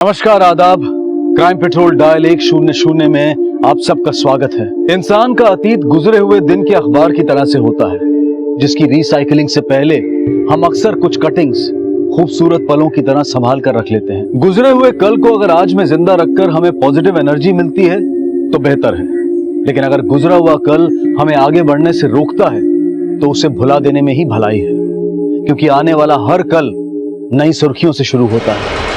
नमस्कार, आदाब। Crime petrol dial 100 में आप सबका स्वागत है। इंसान का अतीत गुजरे हुए दिन के अखबार की तरह से होता है, जिसकी रिसाइकलिंग से पहले हम अक्सर कुछ कटिंग्स खूबसूरत पलों की तरह संभाल कर रख लेते हैं। गुजरे हुए कल को अगर आज में जिंदा रखकर हमें पॉजिटिव एनर्जी मिलती है तो बेहतर है, लेकिन अगर गुजरा हुआ कल हमें आगे बढ़ने से रोकता है तो उसे भुला देने में ही भलाई है, क्योंकि आने वाला हर कल नई सुर्खियों से शुरू होता है।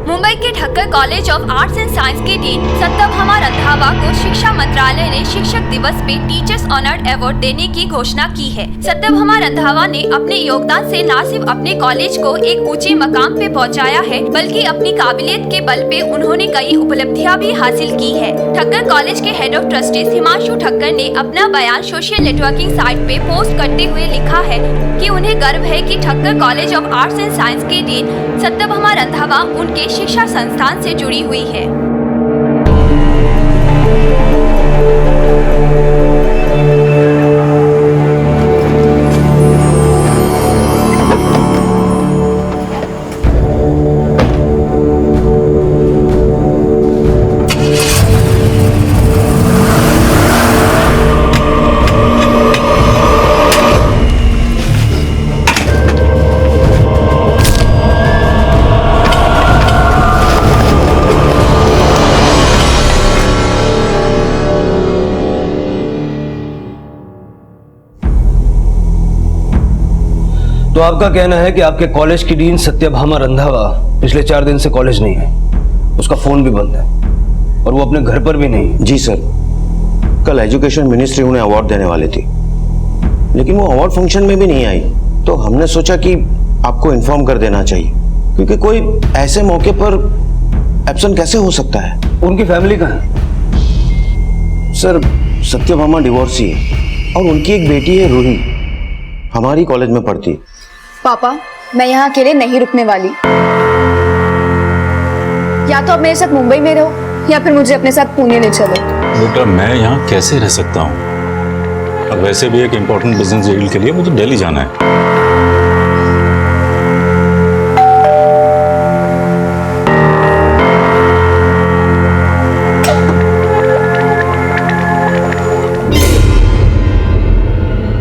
मुंबई के Thakkar college of arts and science के डीन सत्यभामा रंधावा को शिक्षा मंत्रालय ने शिक्षक दिवस पे टीचर्स ऑनर्ड अवार्ड देने की घोषणा की है। सत्यभामा रंधावा ने अपने योगदान से न सिर्फ अपने कॉलेज को एक ऊंचे मकाम पे पहुंचाया है, बल्कि अपनी काबिलियत के बल पे उन्होंने कई उपलब्धियां भी हासिल की है। ठक्कर कॉलेज के head of trustees Himanshu Thakkar ने अपना बयान सोशल नेटवर्किंग साइट पे पोस्ट करते हुए लिखा है कि उन्हें गर्व है कि Thakkar college of arts and science के डीन सत्यभामा रंधावा उनके शिक्षा संस्थान से जुड़ी हुई है। तो आपका कहना है कि आपके कॉलेज की डीन सत्यभामा रंधावा पिछले 4 दिन से कॉलेज नहीं है, उसका फोन भी बंद है और वो अपने घर पर भी नहीं है। जी सर, कल एजुकेशन मिनिस्ट्री उन्हें अवार्ड देने वाली थी, लेकिन वो अवार्ड फंक्शन में भी नहीं आई, तो हमने सोचा कि आपको इन्फॉर्म कर देना चाहिए, क्योंकि कोई ऐसे मौके पर एब्सेंट कैसे हो सकता है। उनकी फैमिली कहाँ है? सर, सत्यभामा डिवोर्सी है और उनकी एक बेटी है रूही, हमारी कॉलेज में पढ़ती। पापा, मैं यहाँ अकेले नहीं रुकने वाली। या तो आप मेरे साथ मुंबई में रहो या फिर मुझे अपने साथ पुणे ले चलो। बेटा, मैं यहाँ कैसे रह सकता हूँ? अब वैसे भी एक इम्पोर्टेंट बिजनेस डील के लिए मुझे दिल्ली जाना है।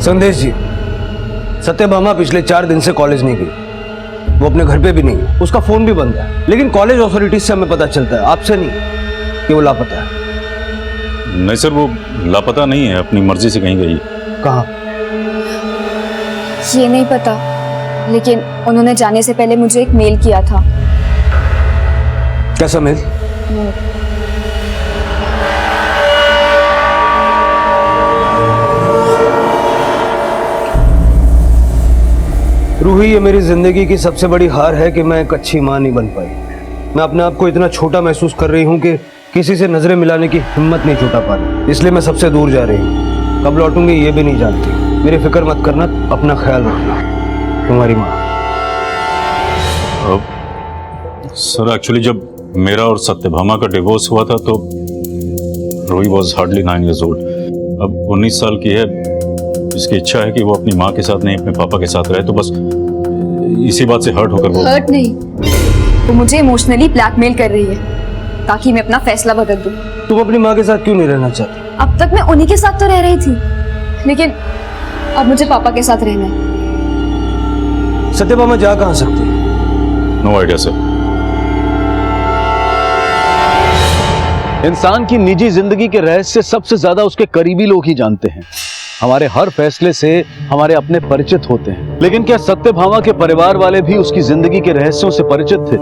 संदेश जी, सत्यभामा पिछले 4 दिन से कॉलेज नहीं गई, वो अपने घर पे भी नहीं है, उसका फोन भी बंद है, लेकिन कॉलेज अथॉरिटीज से हमें पता चलता है, आपसे नहीं, कि वो लापता है। नहीं सर, वो लापता नहीं है, अपनी मर्जी से कहीं गई। कहाँ? ये नहीं पता, लेकिन उन्होंने जाने से पहले मुझे एक मेल किया था। कैसा मेल? रूही, ये मेरी जिंदगी की सबसे बड़ी हार है कि मैं एक अच्छी माँ नहीं बन पाई। मैं अपने आप को इतना छोटा महसूस कर रही हूँ कि किसी से नजरें मिलाने की हिम्मत नहीं जुटा पा रही, इसलिए मैं सबसे दूर जा रही हूँ। कब लौटूंगी ये भी नहीं जानती। मेरी फिक्र मत करना, अपना ख्याल रखना। तुम्हारी माँ। सर, एक्चुअली जब मेरा और सत्यभामा का डिवोर्स हुआ था तो Ruhi was hardly 9 years old। अब 19 साल की है। इसकी इच्छा है कि वो अपनी माँ के साथ नहीं, अपने पापा के साथ रहे, तो बस इसी बात से हर्ट होकर हर्ट नहीं, वो मुझे इमोशनली ब्लैकमेल कर रही है ताकि मैं अपना फैसला बदल दूं। तुम अपनी माँ के साथ क्यों नहीं रहना चाहती? अब तक मैं उन्हीं के साथ तो रह रही थी, लेकिन अब मुझे पापा के साथ रहना है। सत्यभामा जा कहाँ सकती है? No idea sir. इंसान की निजी जिंदगी के रहस्य सबसे ज्यादा उसके करीबी लोग ही जानते हैं। हमारे हर फैसले से हमारे अपने परिचित होते हैं, लेकिन क्या सत्यभामा के परिवार वाले भी उसकी जिंदगी के रहस्यों से परिचित थे,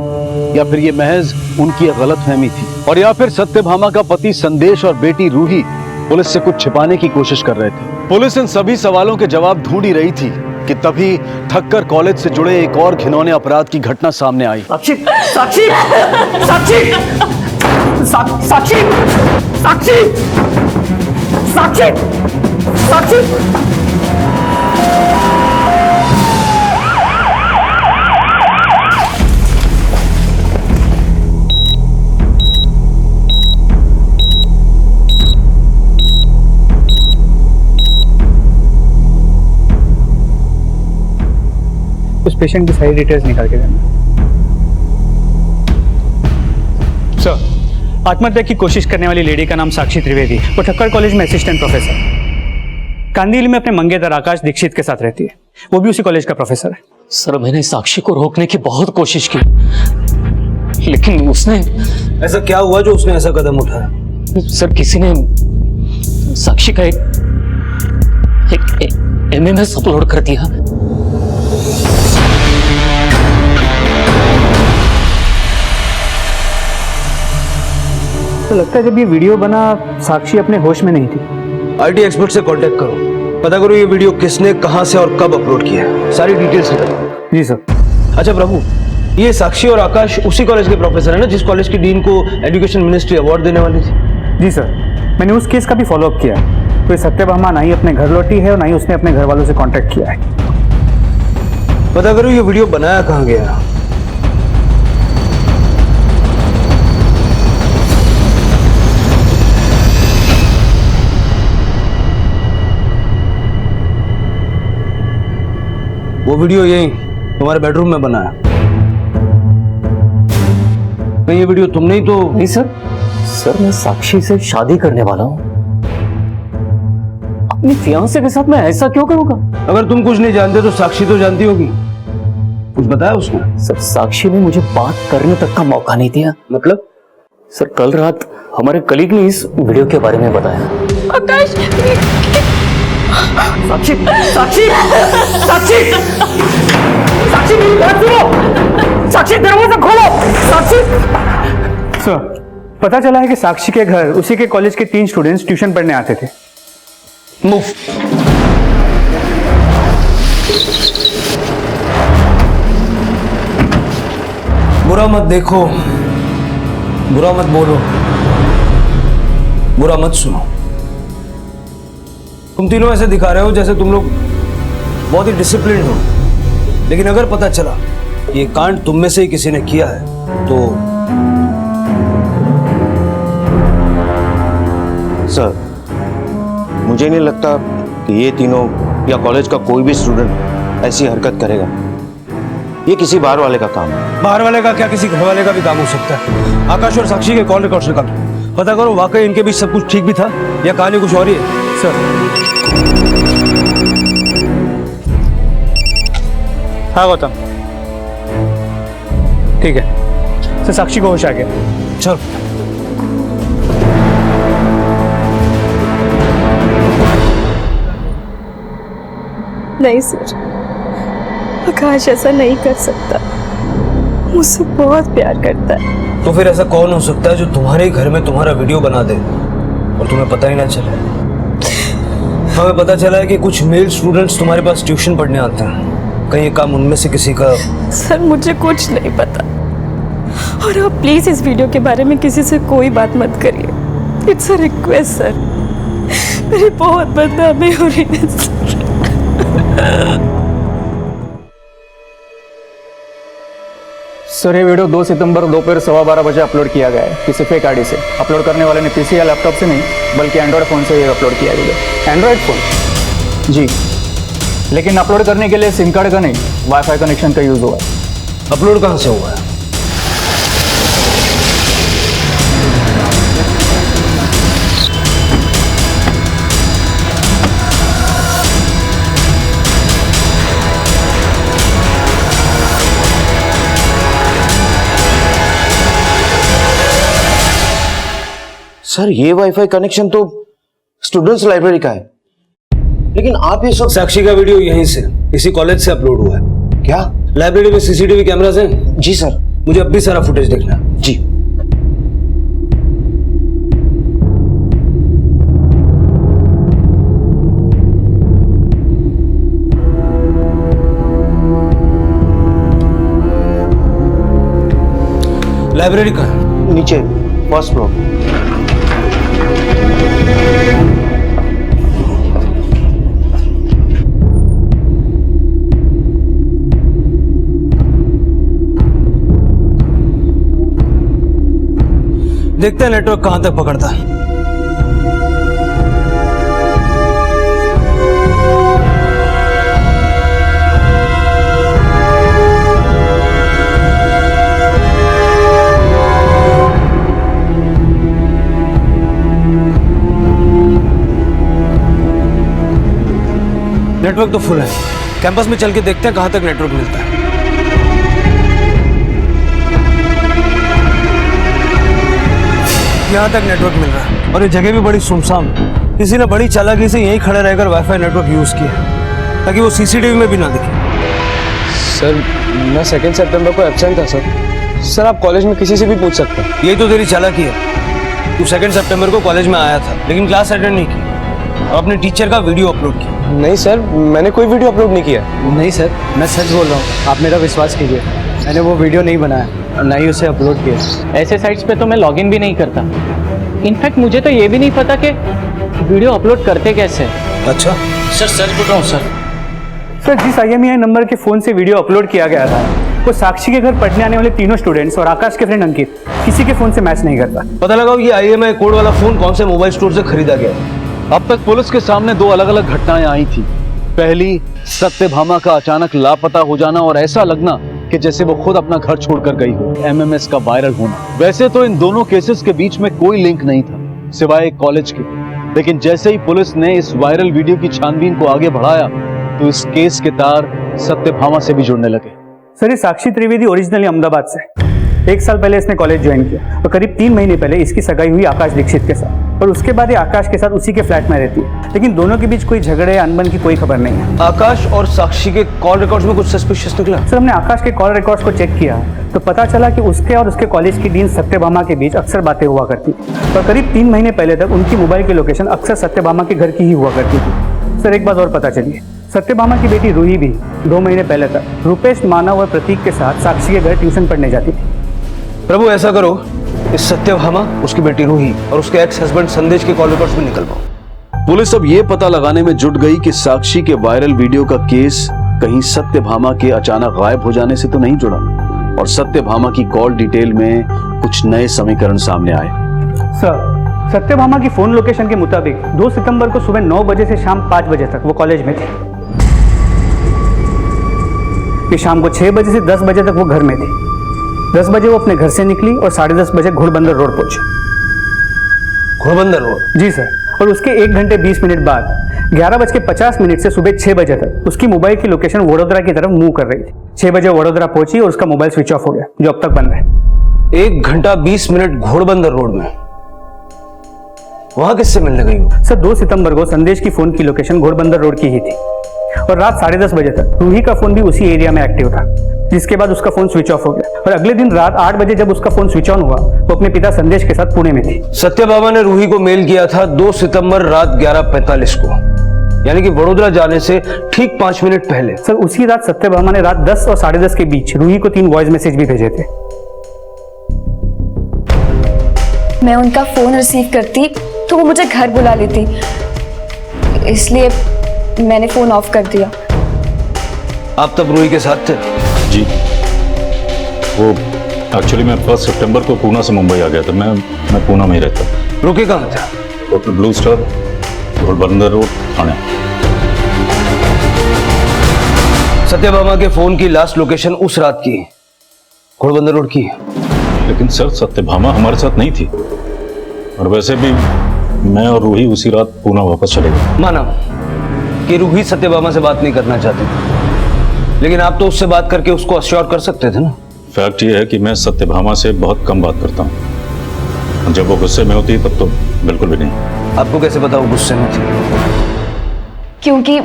या फिर ये महज उनकी गलतफहमी थी? और या फिर सत्यभामा का पति संदेश और बेटी रूही पुलिस से कुछ छिपाने की कोशिश कर रहे थे? पुलिस इन सभी सवालों के जवाब ढूंढ ही रही थी कि तभी ठक्कर कॉलेज से जुड़े एक और घिनौने अपराध की घटना सामने आई। साक्षी, साक्षी, साक्षी, साक्षी, साक्षी, साक्षी, साक्षी। पेशेंट की सारी डिटेल्स निकाल के देना। आत्महत्या की कोशिश करने वाली लेडी का नाम साक्षी त्रिवेदी, वो ठक्कर कॉलेज में असिस्टेंट प्रोफेसर, कांदिवली में अपने मंगेतर आकाश दीक्षित के साथ रहती है, वो भी उसी कॉलेज का प्रोफेसर है। सर मैंने साक्षी को रोकने की बहुत कोशिश की, लेकिन उसने, ऐसा क्या हुआ जो उसने ऐसा कदम उठाया? सर किसी ने साक्षी का एक एमएमएस अपलोड कर दिया। तो लगता है जब ये वीडियो बना साक्षी अपने होश में नहीं थी। आईटी एक्सपर्ट से कांटेक्ट करो, पता करो ये वीडियो किसने, कहां से और कब अपलोड किया है, सारी डिटेल्स निकालो। जी सर। अच्छा प्रभु, ये साक्षी और आकाश उसी कॉलेज के प्रोफेसर है ना जिस कॉलेज की डीन को एजुकेशन मिनिस्ट्री अवार्ड देने वाली थी? जी सर, मैंने उस केस का भी फॉलोअप किया। कोई सत्यभामा ना ही अपने घर लौटी है और ना ही उसने अपने घर वालों से कांटेक्ट किया है। पता करो ये वीडियो बनाया कहां गया। वो वीडियो यही तुम्हारे बेडरूम में बना है। ये वीडियो तुमने ही तो? नहीं सर, सर मैं साक्षी से शादी करने वाला हूँ, अपनी फियांसे के साथ मैं ऐसा क्यों करूंगा? अगर तुम कुछ नहीं जानते तो साक्षी तो जानती होगी, कुछ बताया उसने? सर साक्षी ने मुझे बात करने तक का मौका नहीं दिया। मतलब? सर कल रात हमारे कलीग ने इस वीडियो के बारे में बताया। आकाश, साक्षी, साक्षी, साक्षी, साक्षी मेरी बात सुनो, साक्षी दरवाजा खोलो, साक्षी। सर, पता चला है कि साक्षी के घर उसी के कॉलेज के 3 स्टूडेंट्स ट्यूशन पढ़ने आते थे। मूव। बुरा मत देखो, बुरा मत बोलो, बुरा मत सुनो। तुम तीनों ऐसे दिखा रहे हो जैसे तुम लोग बहुत ही डिसिप्लिन हो, लेकिन अगर पता चला ये कांड तुम में से ही किसी ने किया है तो? सर, मुझे नहीं लगता कि ये तीनों या कॉलेज का कोई भी स्टूडेंट ऐसी हरकत करेगा। ये किसी बाहर वाले का काम है। बाहर वाले का क्या, किसी घर वाले का भी काम हो सकता है। आकाश और साक्षी के कॉल रिकॉर्ड्स निकालो, पता करो वाकई इनके बीच सब कुछ ठीक भी था या कहानी कुछ और ही है। सर। हाँ गौतम, ठीक है सर, साक्षी को होश आ गया। चल। नहीं सर, आकाश ऐसा नहीं कर सकता, मुझसे बहुत प्यार करता है। तो फिर ऐसा कौन हो सकता है जो तुम्हारे ही घर में तुम्हारा वीडियो बना दे और तुम्हें पता ही ना चले? हमें पता चला है कि कुछ मेल स्टूडेंट्स तुम्हारे पास ट्यूशन पढ़ने आते हैं, कहीं ये काम उनमें से किसी का? सर मुझे कुछ नहीं पता, और आप प्लीज इस वीडियो के बारे में किसी से कोई बात मत करिए। इट्स अ रिक्वेस्ट सर, मेरी बहुत बदनामी हो रही है सर। सर ये वीडियो 2 सितंबर दोपहर 12:15 बजे अपलोड किया गया है किसी फेक आईडी से। अपलोड करने वाले ने पीसी या लैपटॉप से नहीं बल्कि एंड्रॉयड फ़ोन से ये अपलोड किया गया है। Android phone? जी, लेकिन अपलोड करने के लिए सिम कार्ड का नहीं वाईफाई कनेक्शन का यूज़ हुआ है। अपलोड कहाँ से हुआ है? सर, ये वाईफाई कनेक्शन तो स्टूडेंट्स लाइब्रेरी का है, लेकिन आप ये सब? साक्षी का वीडियो यहीं से, इसी कॉलेज से अपलोड हुआ है। क्या? लाइब्रेरी में सीसीटीवी कैमरास हैं? जी सर। मुझे अब भी सारा फुटेज देखना है। जी। लाइब्रेरी का नीचे फर्स्ट फ्लोर। देखते हैं नेटवर्क कहां तक पकड़ता है। नेटवर्क तो फुल है, कैंपस में चल के देखते हैं कहाँ तक नेटवर्क मिलता है। यहाँ तक नेटवर्क मिल रहा है और ये जगह भी बड़ी सुनसान। किसी ने बड़ी चालाकी से यहीं खड़े रहकर वाईफाई नेटवर्क यूज किया ताकि वो सीसीटीवी में भी ना दिखे। सर मैं 2 सितंबर को एब्सेंट था सर। सर आप कॉलेज में किसी से भी पूछ सकते हैं। यही तो तेरी चालाकी है। तू 2 सितंबर को कॉलेज में आया था लेकिन क्लास अटेंड नहीं की और अपने टीचर का वीडियो अपलोड किया। नहीं सर मैंने कोई वीडियो अपलोड नहीं किया। नहीं सर, मैं सच बोल रहा हूँ, आप मेरा विश्वास कीजिए। मैंने वो वीडियो नहीं बनाया और ना ही उसे अपलोड किया। ऐसे साइट्स पे तो मैं लॉगिन भी नहीं करता। इनफैक्ट मुझे तो ये भी नहीं पता कि वीडियो अपलोड करते कैसे। अच्छा सर सच बोल रहा हूँ सर। सर जिस IMEI नंबर के फ़ोन से वीडियो अपलोड किया गया था वो साक्षी के घर पढ़ने आने वाले तीनों स्टूडेंट्स और आकाश के फ्रेंड अंकित किसी के फ़ोन से मैच नहीं करता। पता लगाओ ये IMEI कोड वाला फोन कौन से मोबाइल स्टोर से खरीदा गया है। अब तक पुलिस के सामने 2 अलग अलग घटनाएं आई थी। पहली, सत्यभामा का अचानक लापता हो जाना और ऐसा लगना कि जैसे वो खुद अपना घर छोड़कर गई हो। MMS का वायरल होना। वैसे तो इन दोनों केसेस के बीच में कोई लिंक नहीं था सिवाय एक कॉलेज के, लेकिन जैसे ही पुलिस ने इस वायरल वीडियो की छानबीन को आगे बढ़ाया तो इस केस के तार सत्यभामा से भी जुड़ने लगे। सर ये साक्षी त्रिवेदी ओरिजिनली अहमदाबाद से। 1 साल पहले इसने कॉलेज ज्वाइन किया और करीब 3 महीने पहले इसकी सगाई हुई आकाश दीक्षित के साथ और उसके बाद ये आकाश के साथ उसी के फ्लैट में रहती है, लेकिन दोनों के बीच कोई झगड़े या अनबन की कोई खबर नहीं है। आकाश और साक्षी के कॉल रिकॉर्ड्स में कुछ सस्पिशियस निकला। सर हमने आकाश के कॉल रिकॉर्ड्स को चेक किया तो पता चला कि उसके और उसके कॉलेज की डीन सत्यभामा के बीच अक्सर बातें हुआ करती और करीब 3 महीने पहले तक उनकी मोबाइल की लोकेशन अक्सर सत्यभामा के घर की ही हुआ करती थी। सर एक बात और पता चली, सत्यभामा की बेटी रूही भी 2 महीने पहले तक रुपेश, मानव और प्रतीक के साथ साक्षी के घर ट्यूशन पढ़ने जाती थी। प्रभु ऐसा करो, इस सत्यभामा, उसकी बेटी रूही और उसके एक्स हस्बैंड संदेश के कॉल रिकॉर्ड्स में निकलवाओ। पुलिस अब ये पता लगाने में जुट गई कि साक्षी के वायरल वीडियो का केस कहीं सत्यभामा के अचानक गायब हो जाने से तो नहीं जुड़ा और सत्यभामा की कॉल डिटेल में कुछ नए समीकरण सामने आए। सर सत्यभामा की फोन लोकेशन के मुताबिक 2 सितंबर को सुबह 9 बजे से शाम 5 बजे तक वो कॉलेज में थी। कि शाम को 6 बजे से 10 बजे तक वो घर में थी। 10 बजे वो अपने घर से निकली और 10:30 बजे घोड़बंदर रोड पहुंची। घोड़बंदर रोड? जी सर। और उसके 1 घंटे 20 मिनट बाद 11:50 से सुबह 6 बजे तक उसकी मोबाइल की लोकेशन वडोदरा की तरफ मूव कर रही थी। 6 बजे वडोदरा पहुंची और उसका मोबाइल स्विच ऑफ हो गया जो अब तक बंद है। 1 घंटा 20 मिनट घोड़बंदर रोड में, वहां किससे मिलने गई हो? सर 2 सितंबर को संदेश की फोन की लोकेशन घोड़बंदर रोड की ही थी और रात 10:30 बजे तक रूही का फोन भी उसी एरिया में एक्टिव था, जिसके बाद उसका फोन स्विच ऑफ हो गया और अगले दिन रात 8 बजे जब उसका फोन स्विच ऑन हुआ वो अपने पिता संदेश के साथ पुणे में थी। सत्यभामा ने रूही को मेल किया था 2 सितंबर रात 11:45 को, यानी कि वडोदरा जाने से ठीक 5 मिनट पहले। सर उसी रात सत्यभामा ने रात 10 और 10:30 के बीच रूही को 3 वॉइस मैसेज भी भेजे थे। मैं उनका फ़ोन रिसीव करती तो वो मुझे घर बुला लेती, इसलिए मैंने फ़ोन ऑफ कर दिया। आप तब रूही के साथ थे? जी, वो एक्चुअली मैं 1 सितंबर को पूना से मुंबई आ गया था। मैं पूना में ही रहता। रुके कहाँ थे? Hotel Blue Star, Ghodbunder road, Thane. Satyabhama के फोन की लास्ट लोकेशन उस रात की घोड़बंदर रोड की है। लेकिन सर सत्यभामा हमारे साथ नहीं थी और वैसे भी मैं और रूही उसी रात पूना वापस चले गए। माना कि रूही सत्यभामा से बात नहीं करना चाहती थी, लेकिन आप तो उससे बात करके उसको अश्योर कर सकते थे ना। फैक्ट ये है कि मैं सत्यभामा से बहुत कम बात करता हूँ। जब वो गुस्से में होती तब तो बिल्कुल भी नहीं। आपको कैसे पता वो गुस्से में थी? क्योंकि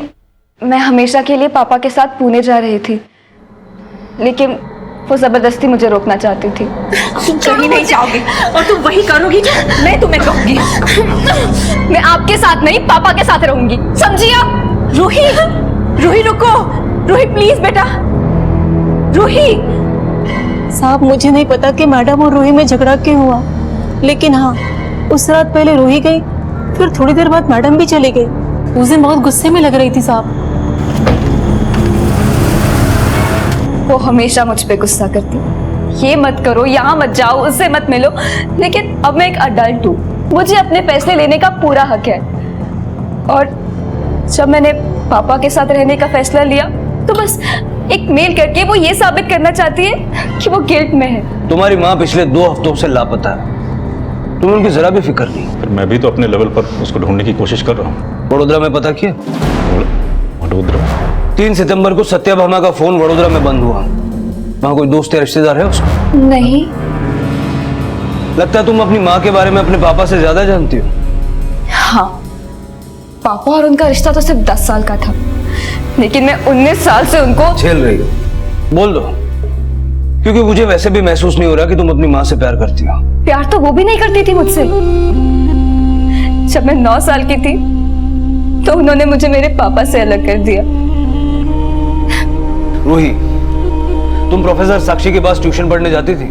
मैं हमेशा के लिए पापा के साथ पुणे जा रही थी, लेकिन वो जबरदस्ती मुझे रोकना चाहती थी। तुम कहीं नहीं जाओगी और तुम वही करोगी जो मैं तुम्हें कहूंगी। मैं आपके साथ नहीं पापा के साथ रहूंगी, समझी आप? रूही, रूही रुको, रूही प्लीज बेटा, रूही। साहब मुझे नहीं पता कि मैडम और रूही में झगड़ा क्यों हुआ, लेकिन हाँ उस रात पहले रूही गई, फिर थोड़ी देर बाद मैडम भी चली गई। उस दिन बहुत गुस्से में लग रही थी साहब। वो हमेशा मुझ पे गुस्सा करती, ये मत करो, यहाँ मत जाओ, उससे मत मिलो। लेकिन अब मैं एक अडल्ट हूँ, मुझे अपने फैसले लेने का पूरा हक है। और जब मैंने पापा के साथ रहने का फैसला लिया तो बस एक मेल करके वो ये साबित करना चाहती है कि वो गिल्ट में है। तुम्हारी माँ पिछले 2 हफ्तों से लापता है, तुम्हें उनकी जरा भी फिक्र नहीं। फिर मैं भी तो अपने लेवल पर उसको ढूंढने की कोशिश कर रहा हूँ। वडोदरा में पता किया? वडोदरा। 3 सितंबर को सत्यभामा का फोन वडोदरा में बंद हुआ। वहां कोई दोस्त या रिश्तेदार है उसका? नहीं। लगता है तुम अपनी माँ के बारे में अपने पापा से ज्यादा जानती हो। हाँ, पापा और उनका रिश्ता तो सिर्फ 10 साल का था, लेकिन मैं 19 साल से उनको झेल रही हो। बोल दो, क्योंकि मुझे वैसे भी महसूस नहीं हो रहा कि तुम अपनी माँ से प्यार करती हो। प्यार तो वो भी नहीं करती थी मुझसे। जब मैं 9 साल की थी तो उन्होंने मुझे मेरे पापा से अलग कर दिया। रूही, तुम प्रोफेसर साक्षी के पास ट्यूशन पढ़ने जाती थी?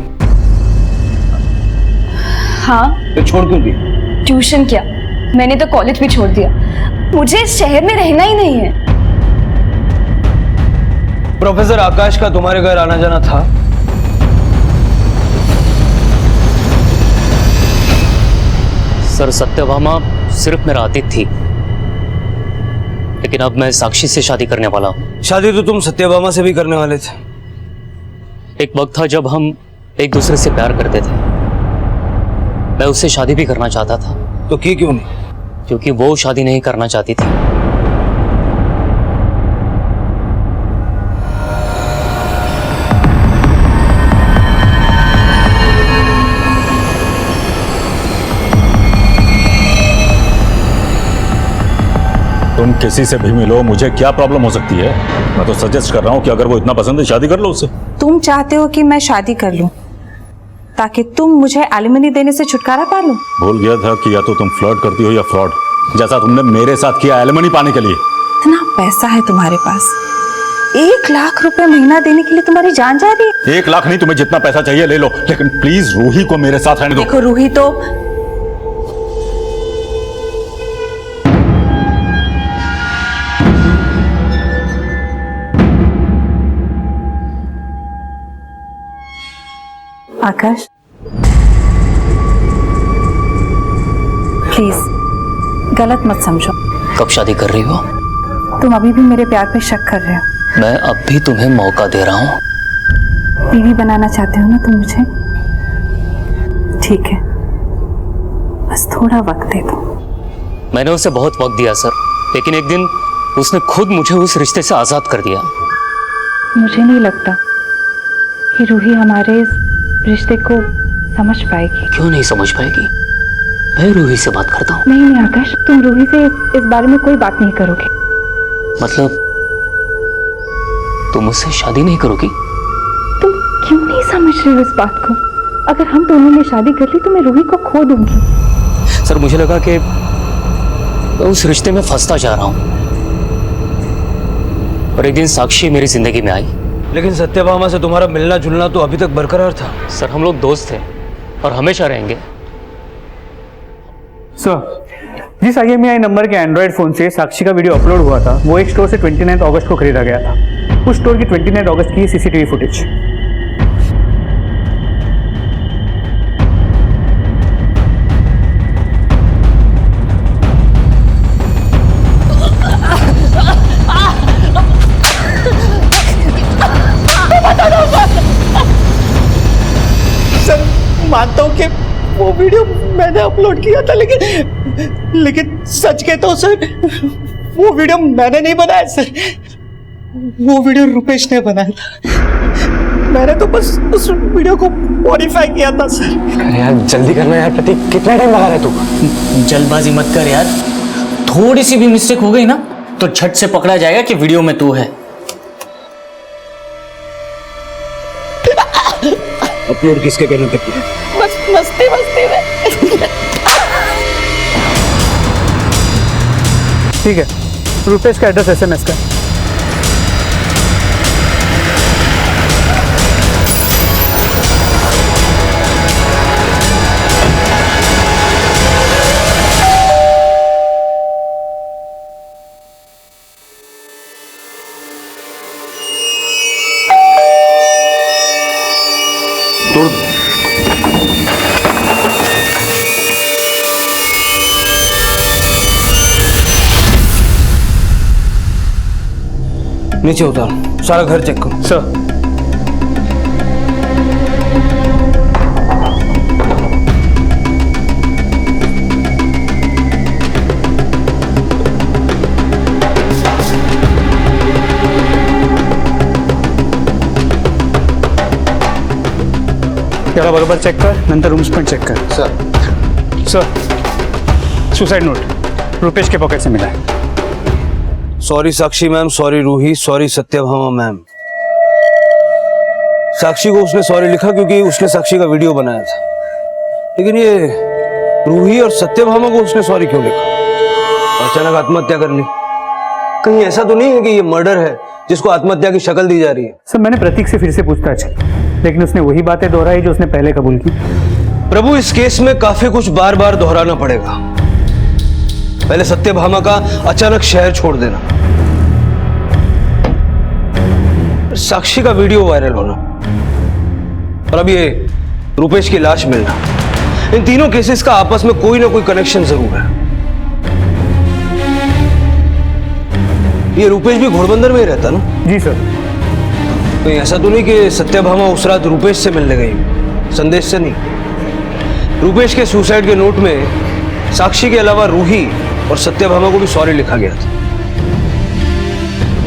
हाँ। फिर छोड़ क्यों दी? ट्यूशन क्या, मैंने तो कॉलेज भी छोड़ दिया। मुझे इस शहर में रहना ही नहीं है। प्रोफेसर आकाश का तुम्हारे घर आना जाना था? सर, सत्यभामा सिर्फ मेरा आतिथ्य थी, लेकिन अब मैं साक्षी से शादी करने वाला हूँ। शादी तो तुम सत्यभामा से भी करने वाले थे। एक वक्त था जब हम एक दूसरे से प्यार करते थे। मैं उससे शादी भी करना चाहता था। तो की क्यों नहीं? क्योंकि वो शादी नहीं करना चाहती थी। तुम किसी से भी मिलो, मुझे क्या प्रॉब्लम हो सकती है? मैं तो सजेस्ट कर रहा हूँ कि अगर वो इतना पसंद है शादी कर लो उससे। तुम चाहते हो कि मैं शादी कर लूं ताकि तुम मुझे एलिमनी देने से छुटकारा पा लो? भूल गया था कि या तो तुम फ्लर्ट करती हो या फ्रॉड, जैसा तुमने मेरे साथ किया एलिमनी पाने के लिए। इतना पैसा है तुम्हारे पास, 1 लाख रुपए महीना देने के लिए तुम्हारी जान जा रही है? 1 लाख नहीं, तुम्हें जितना पैसा चाहिए ले लो, लेकिन प्लीज रूही को मेरे साथ रहने दो। देखो रूही तो आकाश, प्लीज गलत मत समझो। कब शादी कर रही हो? तुम अभी भी मेरे प्यार पे शक कर रहे हो। मैं अब भी तुम्हें मौका दे रहा हूँ। बीवी बनाना चाहते हो ना तुम मुझे? ठीक है, बस थोड़ा वक्त दे दो। मैंने उसे बहुत वक्त दिया सर, लेकिन एक दिन उसने खुद मुझे उस रिश्ते से आजाद कर दिया। मुझे नहीं लगता कि रूही हमारे इस रिश्ते को समझ पाएगी। क्यों नहीं समझ पाएगी? मैं रूही से बात करता हूँ। नहीं नहीं आकाश, तुम रूही से इस बारे में कोई बात नहीं करोगे। मतलब तुम मुझसे शादी नहीं करोगी? तुम क्यों नहीं समझ रहे हो इस बात को? अगर हम दोनों ने शादी कर ली तो मैं रूही को खो दूंगी। सर, मुझे लगा कि मैं उस रिश्ते में फंसता जा रहा हूँ, और एक दिन साक्षी मेरी जिंदगी में आई। लेकिन सत्यभामा से तुम्हारा मिलना जुलना तो अभी तक बरकरार था। सर, हम लोग दोस्त थे और हमेशा रहेंगे। सर, जिस IMEI नंबर के एंड्रॉयड फोन से साक्षी का वीडियो अपलोड हुआ था, वो एक स्टोर से 29 अगस्त को खरीदा गया था। उस स्टोर की 29 अगस्त की CCTV फुटेज। मानता हूँ कि वो वीडियो मैंने अपलोड किया था, लेकिन सच कहता हूँ सर, वो वीडियो मैंने नहीं बनाया सर, वो वीडियो रुपेश ने बनाया था। मैंने तो बस उस वीडियो को मॉडिफाई किया था सर। अरे यार जल्दी करना यार प्रतीक, कितना टाइम लगा रहा है तू? जल्दबाजी मत कर यार, थोड़ी सी भी मिस्टेक हो गई ना तो झट से पकड़ा जाएगा कि वीडियो में तू है। अपलोड किसके कहने तक किया? बस मस्ती में। ठीक है, रुपेश का एड्रेस SMS का। नीचे उतारो, सारा घर चेक करो। सर, याला बरोबर चेक कर, नंतर रूम्स पण चेक कर. सर, सुसाइड नोट रुपेश के पॉकेट से मिला है. Sorry Sakshi ma'am, sorry Roohi, sorry Satyabhama ma'am. Sakshi को उसने सॉरी लिखा क्योंकि उसने साक्षी का वीडियो बनाया था, लेकिन ये रूही और सत्यभामा को उसने सॉरी क्यों लिखा? अचानक आत्महत्या कर ली. कहीं ऐसा तो नहीं है कि ये मर्डर है जिसको आत्महत्या की शक्ल दी जा रही है? सर, मैंने प्रतीक से फिर से पूछताछ की, लेकिन उसने वही बातें दोहराई जो उसने पहले कबूल की. प्रभु, इस केस में काफी कुछ बार बार दोहराना पड़ेगा. पहले सत्यभामा का अचानक शहर छोड़ देना, साक्षी का वीडियो वायरल होना, और अब ये रुपेश की लाश मिलना. इन तीनों केसेस का आपस में कोई ना कोई कनेक्शन जरूर है. ये रुपेश भी घोड़बंदर में ही रहता ना? जी सर. तो ऐसा तो नहीं कि सत्यभामा उस रात रुपेश से मिलने गई, संदेश से नहीं. रुपेश के सुसाइड के नोट में साक्षी के अलावा रूही और सत्यभामा को भी सॉरी लिखा गया था.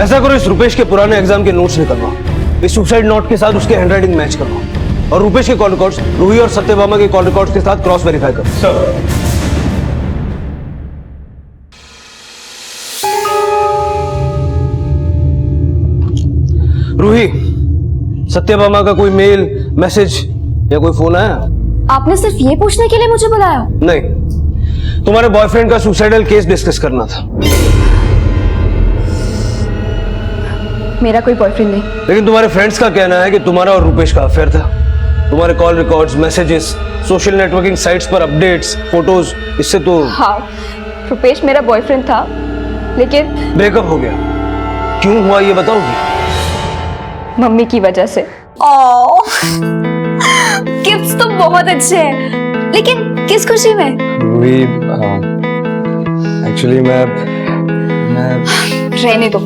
ऐसा करो, इस रुपेश के पुराने एग्जाम के नोट्स निकलवाओ, इस सुसाइड नोट के साथ उसके हैंडराइटिंग मैच करवाओ, और रुपेश के कॉल रिकॉर्ड्स रूही और सत्यभामा के कॉल रिकॉर्ड्स के साथ क्रॉस वेरीफाई करो. सर. रूही, सत्यभामा का कोई मेल, मैसेज या कोई फोन आया? आपने सिर्फ ये पूछने के लिए मुझे बुलाया? नहीं, तुम्हारे बॉयफ्रेंड का सुसाइडल केस डिस्कस करना था. मेरा कोई बॉयफ्रेंड नहीं. लेकिन तुम्हारे फ्रेंड्स का कहना है कि तुम्हारा और रुपेश का अफेयर था. तुम्हारे call records, messages, social networking sites पर अपडेट्स, फोटोज, इससे तो. हाँ, रुपेश मेरा बॉयफ्रेंड था, लेकिन ब्रेकअप हो गया. क्यों हुआ ये बताओगी? मम्मी की वजह से. गिफ्ट्स तो बहुत अच्छे हैं, लेकिन किस खुशी में? एक्चुअली मैं रहने दो.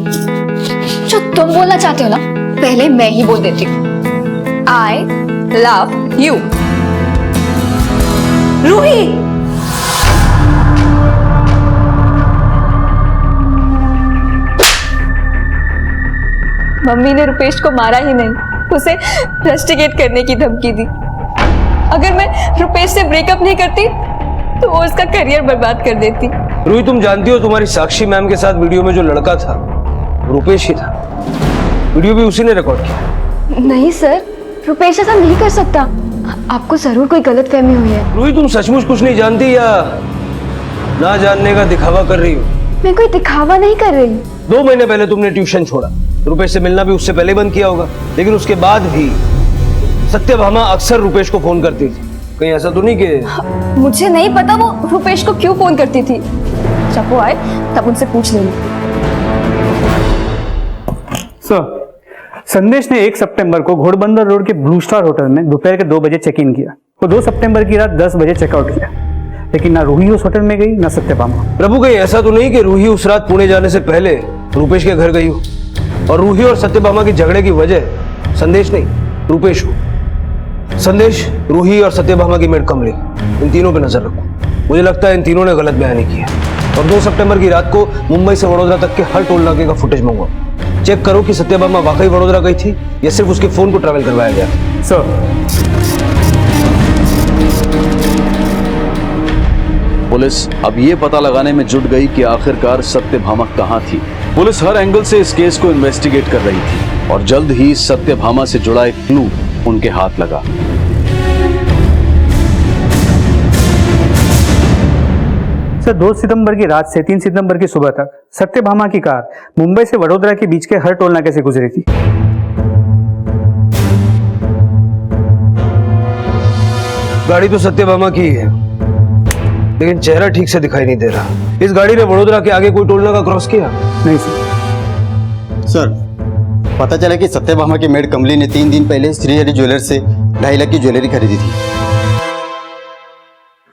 जो तुम बोलना चाहते हो ना, पहले मैं ही बोल देती हूँ. I love you. Ruhi. Mummy ने रुपेश को मारा ही नहीं, उसे रस्टिकेट करने की धमकी दी. अगर मैं रुपेश से ब्रेकअप नहीं करती तो वो उसका करियर बर्बाद कर देती. रूही, तुम जानती हो तुम्हारी साक्षी मैम के साथ वीडियो में जो लड़का था रुपेश ही था. वीडियो भी उसी ने रिकॉर्ड किया. नहीं सर, रुपेश ऐसा नहीं कर सकता. आपको जरूर कोई गलतफहमी हुई है. रूही, तुम सचमुच कुछ नहीं जानती या ना जानने का दिखावा कर रही हो? मैं कोई दिखावा नहीं कर रही. 2 महीने पहले तुमने ट्यूशन छोड़ा, रुपेश से मिलना भी उससे पहले बंद किया होगा, लेकिन उसके बाद भी सत्यभामा अक्सर रुपेश को फोन करती थी. कहीं ऐसा तो नहीं कि? मुझे नहीं पता वो रुपेश को क्यों फोन करती थी. जब वो आए तब उनसे पूछ लेना. सर, संदेश ने 1 सितंबर को घोड़बंदर रोड के ब्लू स्टार होटल में दोपहर के 2 बजे चेक इन किया. वो 2 सितंबर की रात 10 बजे चेकआउट किया, लेकिन ना रूही उस होटल में गई ना सत्यभामा. प्रभु, कहीं ऐसा तो नहीं कि रूही उस रात पुणे जाने से पहले रुपेश के घर गई हो, और रूही और सत्यभामा की झगड़े की वजह संदेश नहीं रुपेश हो? संदेश, रूही और सत्यभामा की मेड कमली, इन तीनों पे नजर रखो. मुझे लगता है इन तीनों ने गलत बयानी की है. और 2 सितंबर की रात को मुंबई से वडोदरा तक के हर टोल नाके का फुटेज मंगवाओ. चेक करो कि सत्यभामा वाकई वडोदरा गई थी या सिर्फ उसके फोन को ट्रैवल करवाया गया. सर, पुलिस अब ये पता लगाने में जुट गई कि आखिरकार सत्यभामा कहां थी. पुलिस हर एंगल से इस केस को इन्वेस्टिगेट कर रही थी, और जल्द ही सत्यभामा से जुड़ा एक क्लू उनके हाथ लगा. सर, 2 सितंबर की रात से 3 सितंबर की सुबह तक सत्यभामा की कार मुंबई से वडोदरा के बीच के हर टोल नाके से गुजरी थी. गाड़ी तो सत्यभामा की है, लेकिन चेहरा ठीक से दिखाई नहीं दे रहा. इस गाड़ी ने वडोदरा के आगे कोई टोल नाका क्रॉस किया? नहीं सर. सर, पता चला कि सत्यभामा की मेड कमली ने 3 दिन पहले श्रीहरि ज्वेलर्स से 2.5 लाख की ज्वेलरी खरीदी थी.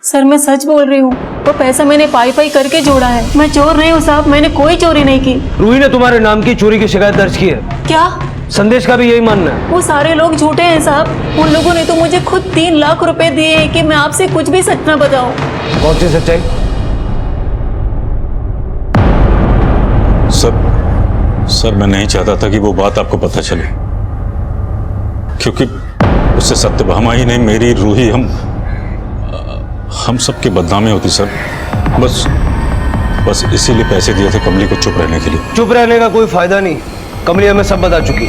सर, मैं सच बोल रही हूँ. वो पैसा मैंने पाई पाई करके जोड़ा है. मैं चोर नहीं हूँ साहब, मैंने कोई चोरी नहीं की. रूही ने तुम्हारे नाम की चोरी की शिकायत दर्ज की है. क्या? संदेश का भी यही मानना है. वो सारे लोग झूठे हैं साहब. उन लोगों ने तो मुझे खुद 3 लाख रुपए दिए कि मैं आपसे कुछ भी सच ना बताऊं. कौन सी सच्चाई? सर, मैं नहीं चाहता था कि वो बात आपको पता चले, क्योंकि उससे सत्यभामा ही नहीं, मेरी रूही, हम सबकी बदनामी होती सर। बस इसीलिए पैसे दिए थे कमली को चुप रहने के लिए। चुप रहने का कोई फायदा नहीं, कमली हमें सब बता चुकी।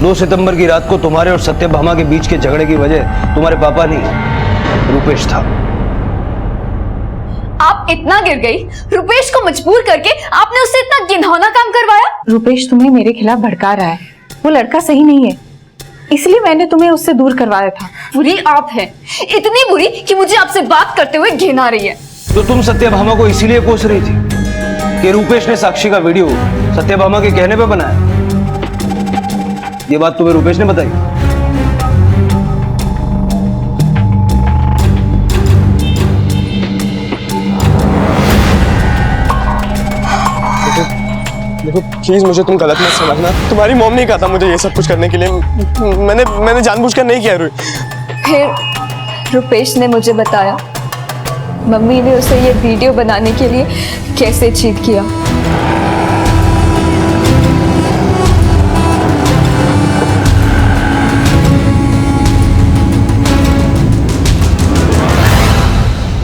2 सितंबर की रात को तुम्हारे और सत्यभामा के बीच के झगड़े की वजह तुम्हारे पापा नहीं, रूपेश था। आप इतना गिर गई, रुपेश को मजबूर करके आपने उससे इतना घिनौना काम करवाया। रुपेश तुम्हें मेरे खिलाफ भड़का रहा है, वो लड़का सही नहीं है, इसलिए मैंने तुम्हें उससे दूर करवाया था। बुरी आप है, इतनी बुरी कि मुझे आपसे बात करते हुए घिन आ रही है। तो तुम सत्यभामा को इसीलिए कोस रही थी कि रूपेश ने साक्षी का वीडियो सत्यभामा के कहने पे बनाया। ये बात तुम्हें रूपेश ने बताई? देखो प्लीज मुझे तुम गलत मत समझना, तुम्हारी मॉम नहीं कहा था मुझे ये सब कुछ करने के लिए। मैंने जानबूझकर नहीं किया रूही। फिर रुपेश ने मुझे बताया मम्मी ने उसे ये वीडियो बनाने के लिए कैसे चीट किया।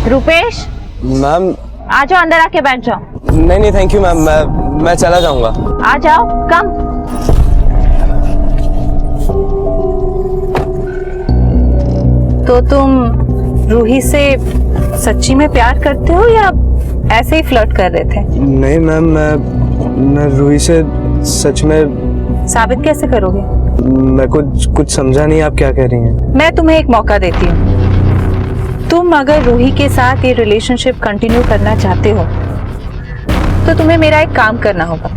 रुपेश मैम आ जाओ, अंदर आके बैठ जाओ। नहीं थैंक यू मैम, मैं चला जाऊंगा। आ जाओ, कम। तो तुम रूही से सच्ची में प्यार करते हो या ऐसे ही फ्लर्ट कर रहे थे? नहीं मैम, मैं रूही से सच में। साबित कैसे करोगे? मैं कुछ समझा नहीं, आप क्या कह रही हैं? मैं तुम्हें एक मौका देती हूँ, तुम अगर रूही के साथ ये रिलेशनशिप कंटिन्यू करना चाहते हो तो तुम्हें मेरा एक काम करना होगा।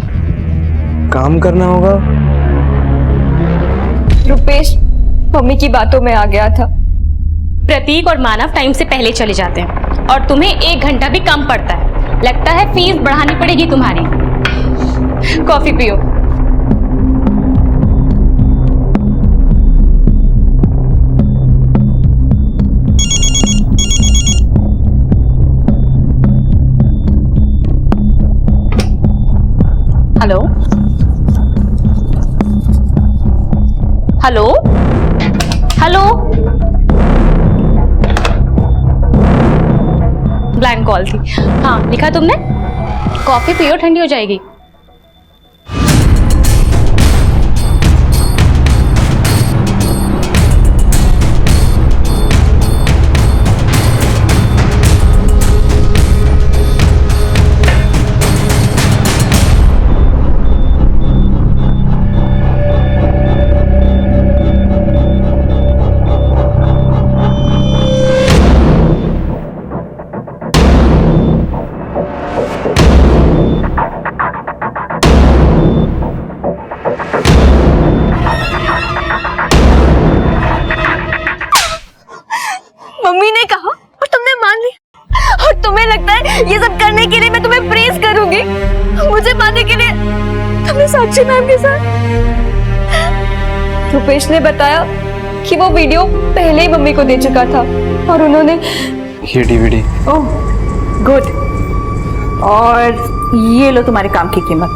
काम करना होगा? रुपेश मम्मी की बातों में आ गया था। प्रतीक और मानव टाइम से पहले चले जाते हैं और तुम्हें 1 घंटा भी कम पड़ता है। लगता है फीस बढ़ानी पड़ेगी तुम्हारी। कॉफी पियो। Hello hello hello, blank call थी। हाँ लिखा तुमने? कॉफी पियो, ठंडी हो जाएगी। मम्मी ने कहा और तुमने मान लिया, और तुम्हें लगता है ये सब करने के लिए मैं तुम्हें प्रेज करूंगी? मुझे पाने के लिए तुमने साक्षी मैम के साथ। रुपेश ने बताया कि वो वीडियो पहले ही मम्मी को दे चुका था और उन्होंने ये डीवीडी। ओह गुड, और ये लो तुम्हारे काम की कीमत।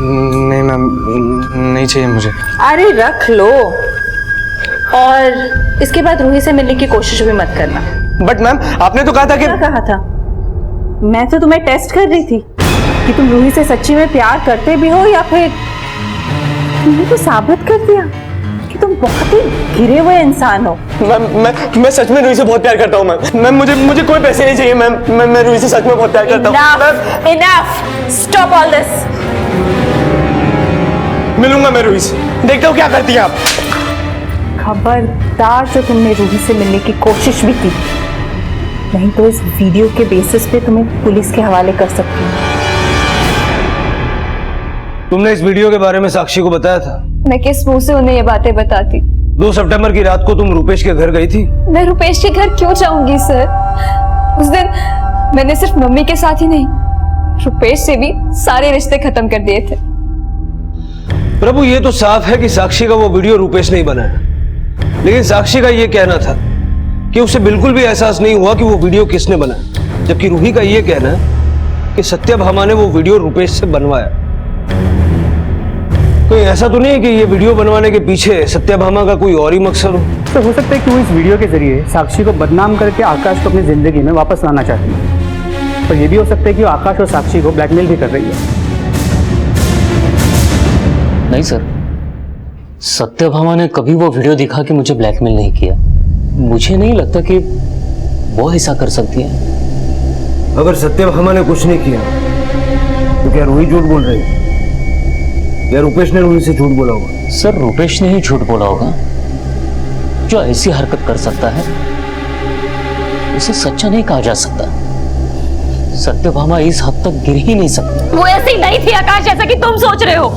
नहीं मैम, नहीं चाहिए मुझे। अरे रख लो, और इसके बाद रूही से मिलने की कोशिश भी मत करना। बट मैम आपने तो कहा था कि। क्या कहा था? मैं तो तुम्हें टेस्ट कर रही थी कि तुम रूही से सच्ची में प्यार करते भी हो या फिर। तुमने तो साबित कर दिया कि तुम बहुत ही गिरे हुए इंसान हो। मैं सच में रूही से बहुत प्यार करता हूँ मैम। मुझे कोई पैसे नहीं चाहिए मैम। मैं रूही से सच में बहुत प्यार करता हूँ। Enough! Stop all this! मिलूंगा मैं रूही से, देखता हूँ क्या करती है आप। खबरदार जो तुमने रूही से मिलने की कोशिश भी की, नहीं तो इस वीडियो के बेसिस पे तुम्हें पुलिस के हवाले कर सकती हूँ। तुमने इस वीडियो के बारे में साक्षी को बताया था? मैं किस मुंह से उन्हें ये बातें बताती? 2 सितंबर की रात को तुम रूपेश के घर गई थी? मैं रुपेश के घर क्यों जाऊंगी सर? उस दिन मैंने सिर्फ मम्मी के साथ ही नहीं, रुपेश से भी सारे रिश्ते खत्म कर दिए थे। प्रभु ये तो साफ है कि साक्षी का वो वीडियो रूपेश नहीं बनाया, लेकिन साक्षी का ये कहना था कि उसे बिल्कुल भी एहसास नहीं हुआ कि वो वीडियो किसने बनाया, जबकि रूही का ये कहना है कि सत्यभामा ने वो वीडियो रूपेश से बनवाया। तो कहीं ऐसा तो नहीं है कि ये वीडियो बनवाने के पीछे सत्यभामा का कोई और ही मकसद हो? तो हो सकता है कि वो इस वीडियो के जरिए साक्षी को बदनाम करके आकाश को अपनी जिंदगी में वापस लाना चाहती है। और ये भी हो सकता है कि वो आकाश और साक्षी को ब्लैकमेल भी कर रही है। नहीं सर, सत्यभामा ने कभी वो वीडियो दिखा कि मुझे ब्लैकमेल नहीं किया। मुझे नहीं लगता कि वो ऐसा कर सकती है। अगर सत्यभामा ने कुछ नहीं किया तो क्या रूही झूठ बोल रही है? या रुपेश ने रूही से झूठ बोला होगा? सर, रुपेश ने ही झूठ बोला होगा। जो ऐसी हरकत कर सकता है उसे सच्चा नहीं कहा जा सकता। सत्यभामा इस हद तक गिर ही नहीं सकती। वो ऐसी नहीं थी आकाश जैसा कि तुम सोच रहे हो।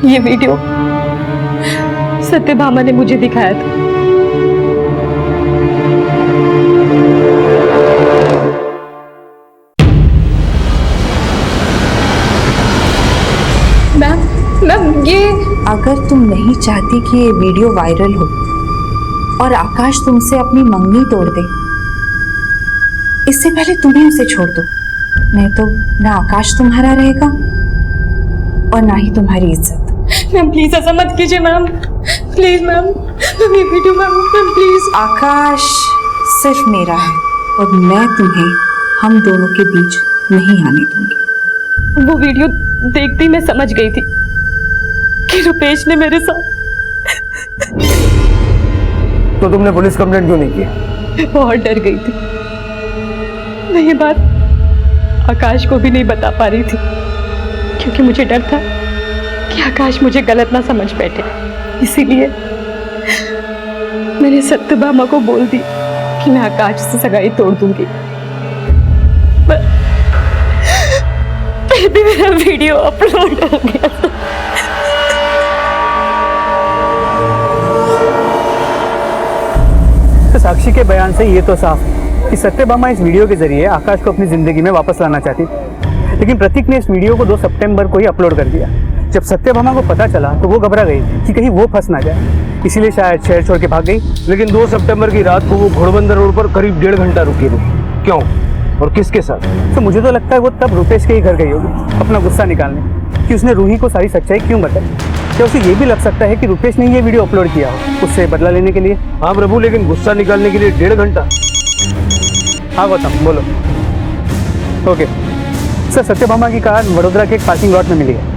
ये वीडियो सत्यभामा ने मुझे दिखाया था। मैम ये अगर तुम नहीं चाहती कि ये वीडियो वायरल हो और आकाश तुमसे अपनी मंगनी तोड़ दे, इससे पहले तुम ही उसे छोड़ दो। नहीं तो ना आकाश तुम्हारा रहेगा और ना ही तुम्हारी इज्जत। मैम प्लीज ऐसा मत कीजिए मैम, प्लीज मैम, ये वीडियो मैम प्लीज। आकाश सिर्फ मेरा है और मैं तुम्हें हम दोनों के बीच नहीं आने दूंगी। वो वीडियो देखते ही मैं समझ गई थी कि रुपेश ने मेरे साथ। तो तुमने पुलिस कंप्लेंट क्यों नहीं की? बहुत डर गई थी। मैं ये बात आकाश को भी नहीं बता पा रही थी क्योंकि मुझे डर था कि आकाश मुझे गलत ना समझ बैठे। इसीलिए मैंने सत्यभामा को बोल दी कि मैं आकाश से सगाई तोड़ दूंगी। फिर भी मेरा वीडियो अपलोड हो गया। तो साक्षी के बयान से ये तो साफ है कि सत्यभामा इस वीडियो के जरिए आकाश को अपनी जिंदगी में वापस लाना चाहती थी। लेकिन प्रतीक ने इस वीडियो को 2 सितंबर को ही अपलोड कर दिया। जब सत्यभामा को पता चला तो वो घबरा गई कि कहीं वो फंस ना जाए, इसीलिए शायद शहर छोड़ के भाग गई। लेकिन 2 सितंबर की रात को वो घोड़बंदर रोड पर करीब 1.5 घंटा रुकी रही। क्यों और किसके साथ? तो मुझे तो लगता है वो तब रुपेश के ही घर गई होगी अपना गुस्सा निकालने कि उसने रूही को सारी सच्चाई क्यों बताई। क्या उसे ये भी लग सकता है कि रुपेश ने ये वीडियो अपलोड किया हो उससे बदला लेने के लिए? हाँ प्रभु, लेकिन गुस्सा निकालने के लिए 1.5 घंटा? हाँ गौतम बोलो। ओके सर, सत्यभामा की कार वडोदरा के एक पार्किंग लॉट में मिली है।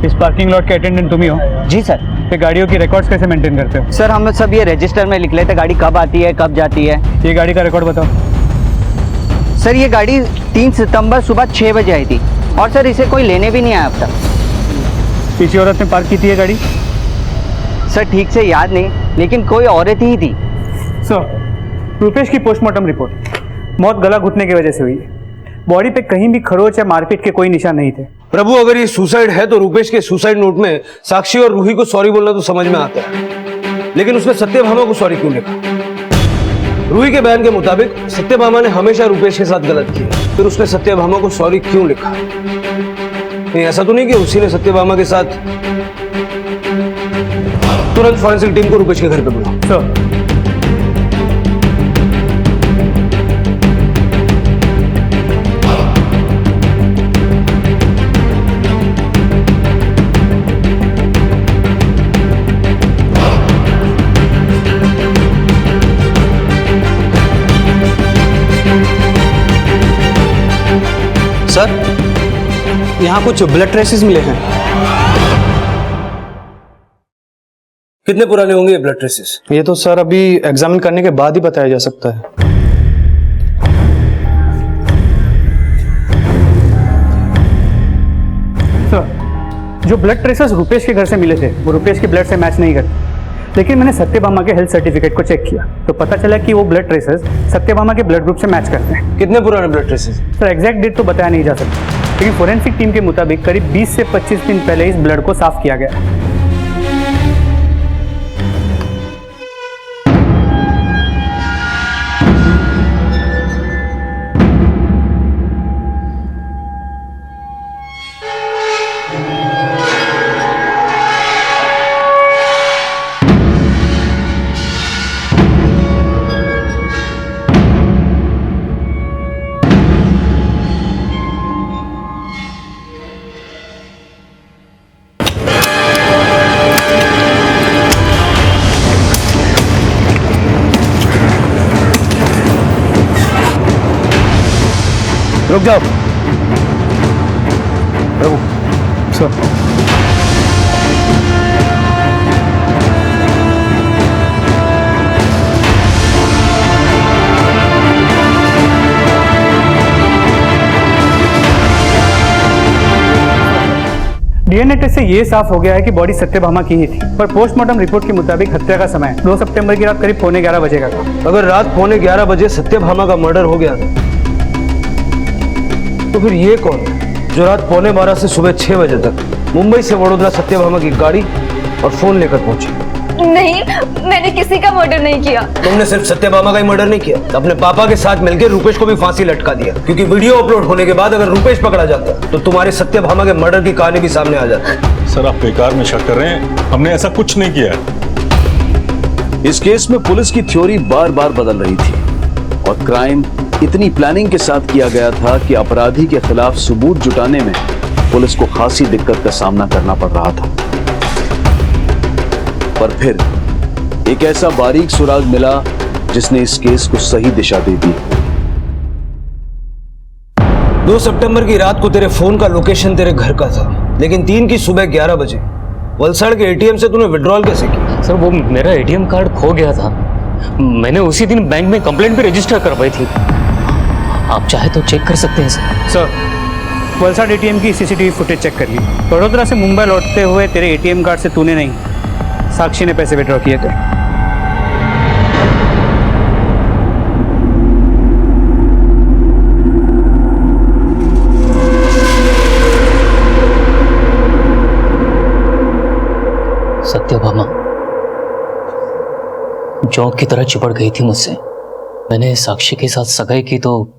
इस पार्किंग लॉट के अटेंडेंट तुम ही हो? जी सर। ये गाड़ियों की रिकॉर्ड्स कैसे मेंटेन करते हो? सर हम सब ये रजिस्टर में लिख लेते गाड़ी कब आती है कब जाती है। ये गाड़ी का रिकॉर्ड बताओ। सर ये गाड़ी 3 सितंबर सुबह 6 बजे आई थी और सर इसे कोई लेने भी नहीं आया अब तक। किसी औरत ने पार्क की थी ये गाड़ी? सर ठीक से याद नहीं, लेकिन कोई औरत ही थी। सर रुपेश की पोस्टमार्टम रिपोर्ट, मौत गला घुटने की वजह से हुई है। बॉडी पे कहीं भी खरोच या मारपीट के कोई निशान नहीं थे। प्रभु, अगर ये सुसाइड है तो रुपेश के सुसाइड नोट में साक्षी और रूही को सॉरी बोलना तो समझ में आता है, लेकिन उसने सत्यभामा को सॉरी क्यों लिखा? रूही के बयान के मुताबिक सत्यभामा ने हमेशा रुपेश के साथ गलत किया, फिर उसने सत्यभामा को सॉरी क्यों लिखा? नहीं, ऐसा तो नहीं कि उसी ने सत्यभामा के साथ? तुरंत फॉरेंसिक टीम को रुपेश के घर पे बुलाओ। सर सर यहाँ कुछ ब्लड ट्रेसेस मिले हैं। कितने पुराने होंगे ये ब्लड ट्रेसेस? ये तो सर अभी एग्जामिन करने के बाद ही बताया जा सकता है। सर जो ब्लड ट्रेसेस रुपेश के घर से मिले थे वो रुपेश के ब्लड से मैच नहीं करते, लेकिन मैंने सत्यभामा के हेल्थ सर्टिफिकेट को चेक किया तो पता चला कि वो ब्लड ट्रेसेस सत्यभामा के ब्लड ग्रुप से मैच करते हैं। कितने पुराने blood traces? Sir exact date तो बताया नहीं जा सकता, लेकिन फोरेंसिक टीम के मुताबिक करीब 20 से 25 दिन पहले इस ब्लड को साफ किया गया है। रुक जाओ। प्रभु सर, डीएनए टेस्ट से ये साफ हो गया है कि बॉडी सत्यभामा की ही थी, पर पोस्टमार्टम रिपोर्ट के मुताबिक हत्या का समय 2 सितंबर की रात करीब 11:15 बजे का था। अगर रात 11:15 बजे सत्यभामा का मर्डर हो गया तो फिर ये कौन है जो रात 11:15 से सुबह 6 बजे तक मुंबई से वडोदरा सत्यभामा की गाड़ी और फोन लेकर पहुंची? नहीं, मैंने किसी का मर्डर नहीं किया। तुमने सिर्फ सत्यभामा का ही मर्डर नहीं किया, अपने पापा के साथ मिलकर रुपेश को भी फांसी लटका दिया, क्योंकि वीडियो अपलोड होने के बाद अगर रुपेश पकड़ा जाता तो तुम्हारे सत्यभामा के मर्डर की कहानी भी सामने आ जाती। सर आप बेकार में शक कर रहे हैं, हमने ऐसा कुछ नहीं किया है। इस केस में पुलिस की थ्योरी बार बार बदल रही थी और क्राइम इतनी प्लानिंग के साथ किया गया था कि अपराधी के खिलाफ सबूत जुटाने में पुलिस को खासी दिक्कत का सामना करना पड़ रहा था। पर फिर एक ऐसा बारीक सुराग मिला जिसने इस केस को सही दिशा दे दी। 2 सितंबर की रात को तेरे फोन का लोकेशन तेरे घर का था, लेकिन 3 की सुबह 11 बजे वलसाड़ के एटीएम से तूने विड्रॉल कैसे किया? सर वो मेरा एटीएम कार्ड खो गया था, मैंने उसी दिन बैंक में कंप्लेंट भी रजिस्टर करवाई थी। आप चाहे तो चेक कर सकते हैं सर। सर वलसाड़ एटीएम की सीसीटीवी फुटेज चेक कर ली। वडोदरा से मुंबई लौटते हुए तेरे एटीएम कार्ड से तूने नहीं, साक्षी ने पैसे विड्रॉ किए थे। सत्यभामा जोंक की तरह चिपट गई थी मुझसे। मैंने साक्षी के साथ सगाई की तो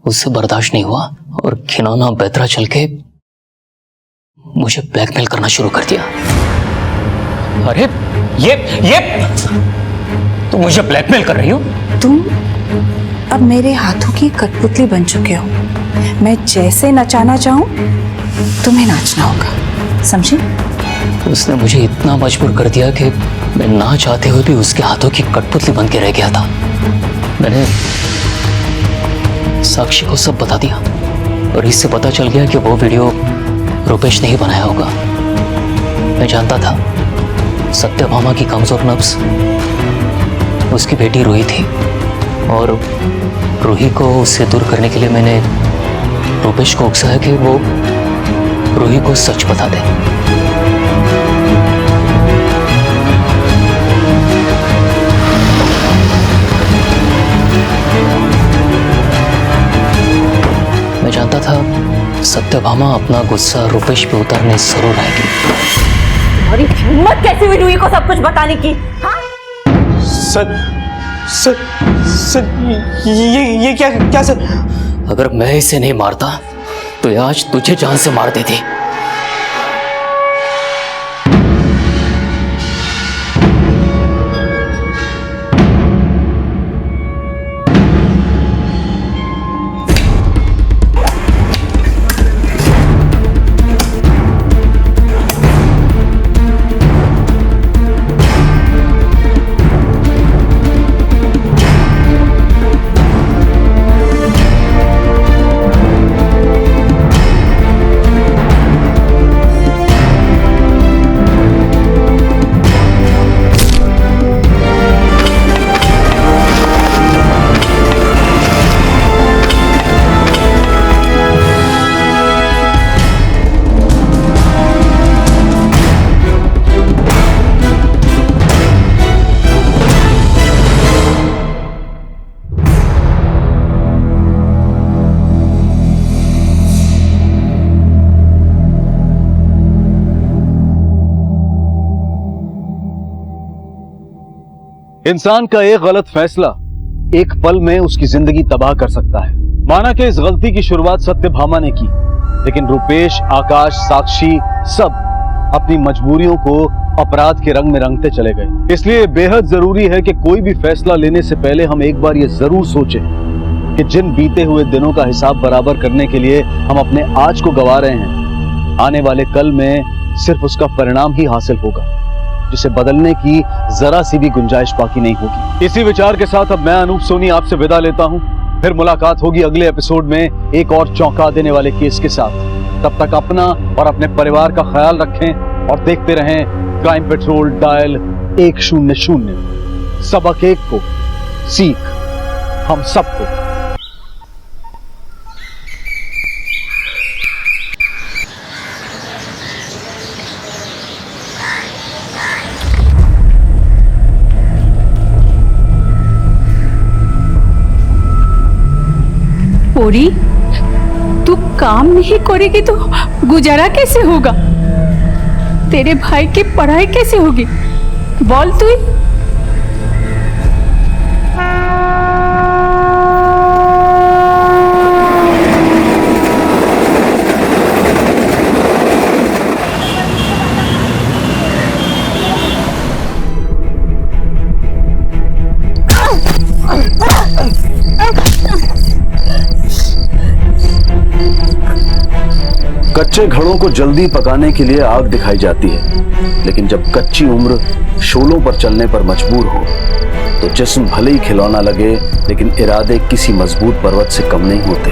उससे बर्दाश्त नहीं हुआ और खिलौना बेतरा चल के मुझे ब्लैकमेल करना शुरू कर दिया। अरे ये तुम मुझे ब्लैकमेल कर रही हो? तुम अब मेरे हाथों की कठपुतली बन चुके हो। मैं जैसे नचाना चाहूं तुम्हें नाचना होगा, समझे? उसने मुझे इतना मजबूर कर दिया कि मैं ना चाहते हुए भी उसके हाथों की कठपुतली बन के रह गया था। मैंने साक्षी को सब बता दिया और इससे पता चल गया कि वो वीडियो रुपेश ने ही बनाया होगा। मैं जानता था सत्यभामा की कमजोर नब्ज उसकी बेटी रूही थी और रूही को उससे दूर करने के लिए मैंने रुपेश को उकसाया कि वो रूही को सच बता दे। मैं जानता था सत्यभामा अपना गुस्सा रुपेश पे उतारने जरूर आएगी। तुम्हारी हिम्मत कैसी हुई रूही को सब कुछ बताने की? हाँ? सर सर सर ये क्या सर? अगर मैं इसे नहीं मारता तो ये आज तुझे जान से मार देती। इंसान का एक गलत फैसला एक पल में उसकी जिंदगी तबाह कर सकता है। माना कि इस गलती की शुरुआत सत्यभामा ने की, लेकिन रुपेश, आकाश, साक्षी सब अपनी मजबूरियों को अपराध के रंग में रंगते चले गए। इसलिए बेहद जरूरी है कि कोई भी फैसला लेने से पहले हम एक बार ये जरूर सोचें कि जिन बीते हुए दिनों का हिसाब बराबर करने के लिए हम अपने आज को गंवा रहे हैं, आने वाले कल में सिर्फ उसका परिणाम ही हासिल होगा, जिसे बदलने की जरा सी भी गुंजाइश बाकी नहीं होगी। इसी विचार के साथ अब मैं अनूप सोनी आपसे विदा लेता हूं। फिर मुलाकात होगी अगले एपिसोड में एक और चौंका देने वाले केस के साथ। तब तक अपना और अपने परिवार का ख्याल रखें और देखते रहें क्राइम पेट्रोल डायल 100। सबक एक को, सीख हम सबको। पोरी, तू काम नहीं करेगी तो गुजारा कैसे होगा? तेरे भाई की पढ़ाई कैसे होगी? बोल तू। कच्चे घड़ों को जल्दी पकाने के लिए आग दिखाई जाती है, लेकिन जब कच्ची उम्र शोलों पर चलने पर मजबूर हो तो जिस्म भले ही खिलौना लगे, लेकिन इरादे किसी मजबूत पर्वत से कम नहीं होते।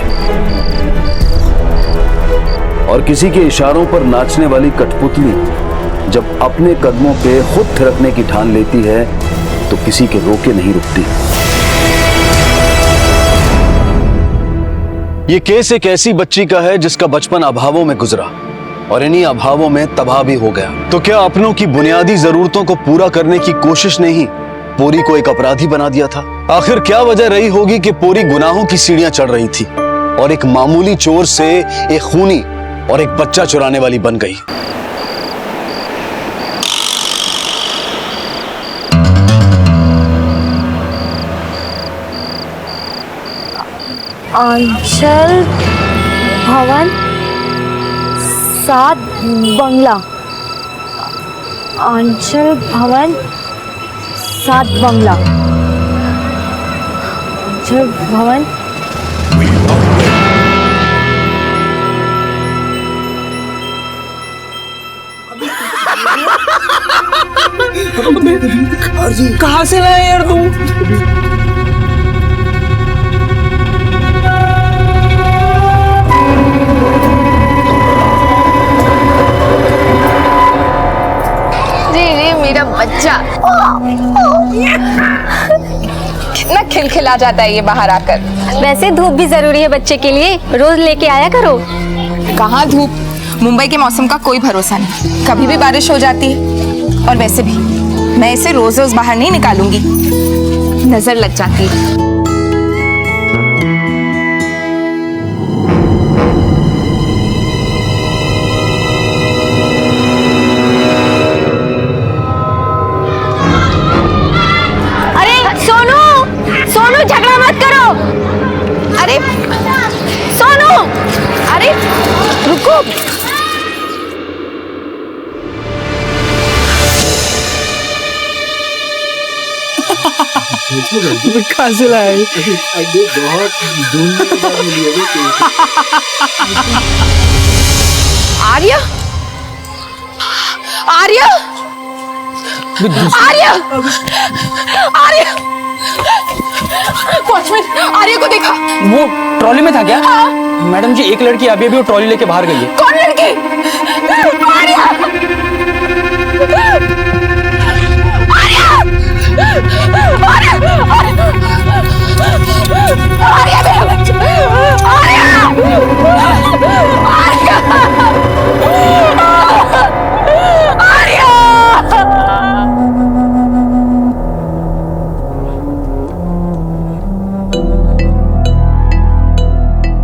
और किसी के इशारों पर नाचने वाली कठपुतली जब अपने कदमों पे खुद थिरकने की ठान लेती है तो किसी के रोके नहीं रुकती। ये केस एक ऐसी बच्ची का है जिसका बचपन अभावों में गुजरा और इन्हीं अभावों में तबाह भी हो गया। तो क्या अपनों की बुनियादी जरूरतों को पूरा करने की कोशिश ने ही पोरी को एक अपराधी बना दिया था? आखिर क्या वजह रही होगी कि पोरी गुनाहों की सीढ़ियां चढ़ रही थी और एक मामूली चोर से एक खूनी और एक बच्चा चुराने वाली बन गई? आंचल भवन 7 बंगला। आंचल भवन 7 बंगला। आंचल भवन कहाँ से लाए यार तुम? मेरा बच्चा कितना खिलखिला जाता है ये बाहर आकर। वैसे धूप भी जरूरी है बच्चे के लिए, रोज लेके आया करो। कहाँ धूप, मुंबई के मौसम का कोई भरोसा नहीं, कभी भी बारिश हो जाती है। और वैसे भी मैं इसे रोज रोज बाहर नहीं निकालूंगी, नजर लग जाती है। सोनू झगड़ा मत करो। अरे सोनू, अरे रुको। कहाँ से लाए? आर्या, आर्या, आर्या, आर्या, वॉचमैन आर्या को देखा। वो ट्रॉली में था क्या? हाँ। मैडम जी, एक लड़की अभी अभी वो ट्रॉली लेके बाहर गई है। कौन लड़की? आर्या, आर्या, आर्या, आर्या, मेरा बच्चा, आर्या, आर्या,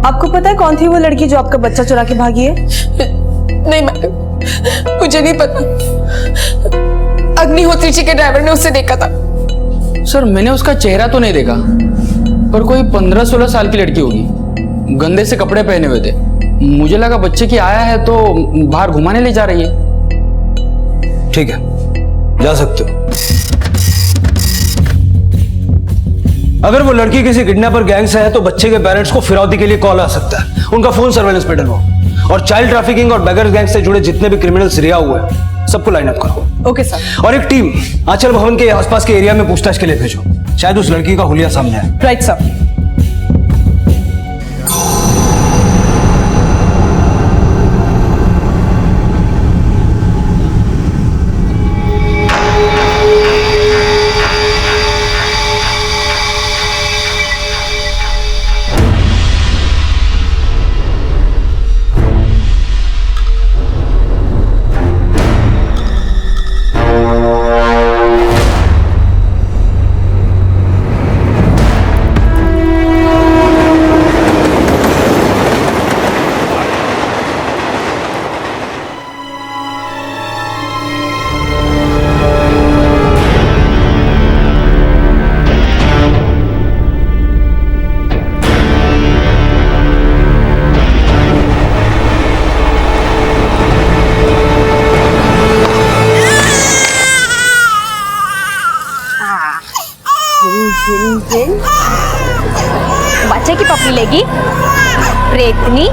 आपको पता है कौन थी वो लड़की जो आपका बच्चा चुरा के भागी है? नहीं मैडम, मुझे नहीं पता। अग्निहोत्री जी के ड्राइवर ने उसे देखा था। सर मैंने उसका चेहरा तो नहीं देखा, पर कोई 15-16 साल की लड़की होगी। गंदे से कपड़े पहने हुए थे। मुझे लगा बच्चे की आया है तो बाहर घुमाने ले जा रही है। ठीक है, जा सकते हो। अगर वो लड़की किसी किडनैपर गैंग से है तो बच्चे के पेरेंट्स को फिरौती के लिए कॉल आ सकता है। उनका फोन सर्वेलेंस पे डलवाओ और चाइल्ड ट्रैफिकिंग और बेगर्स गैंग से जुड़े जितने भी क्रिमिनल्स रिहा हुए हैं सबको लाइन अप करो। Okay sir. और एक टीम आंचल भवन के आसपास के एरिया में पूछताछ के लिए भेजो, शायद उस लड़की का हुलिया सामने आए। Right sir. बच्चे की पप्पी लेगी प्रेतनी।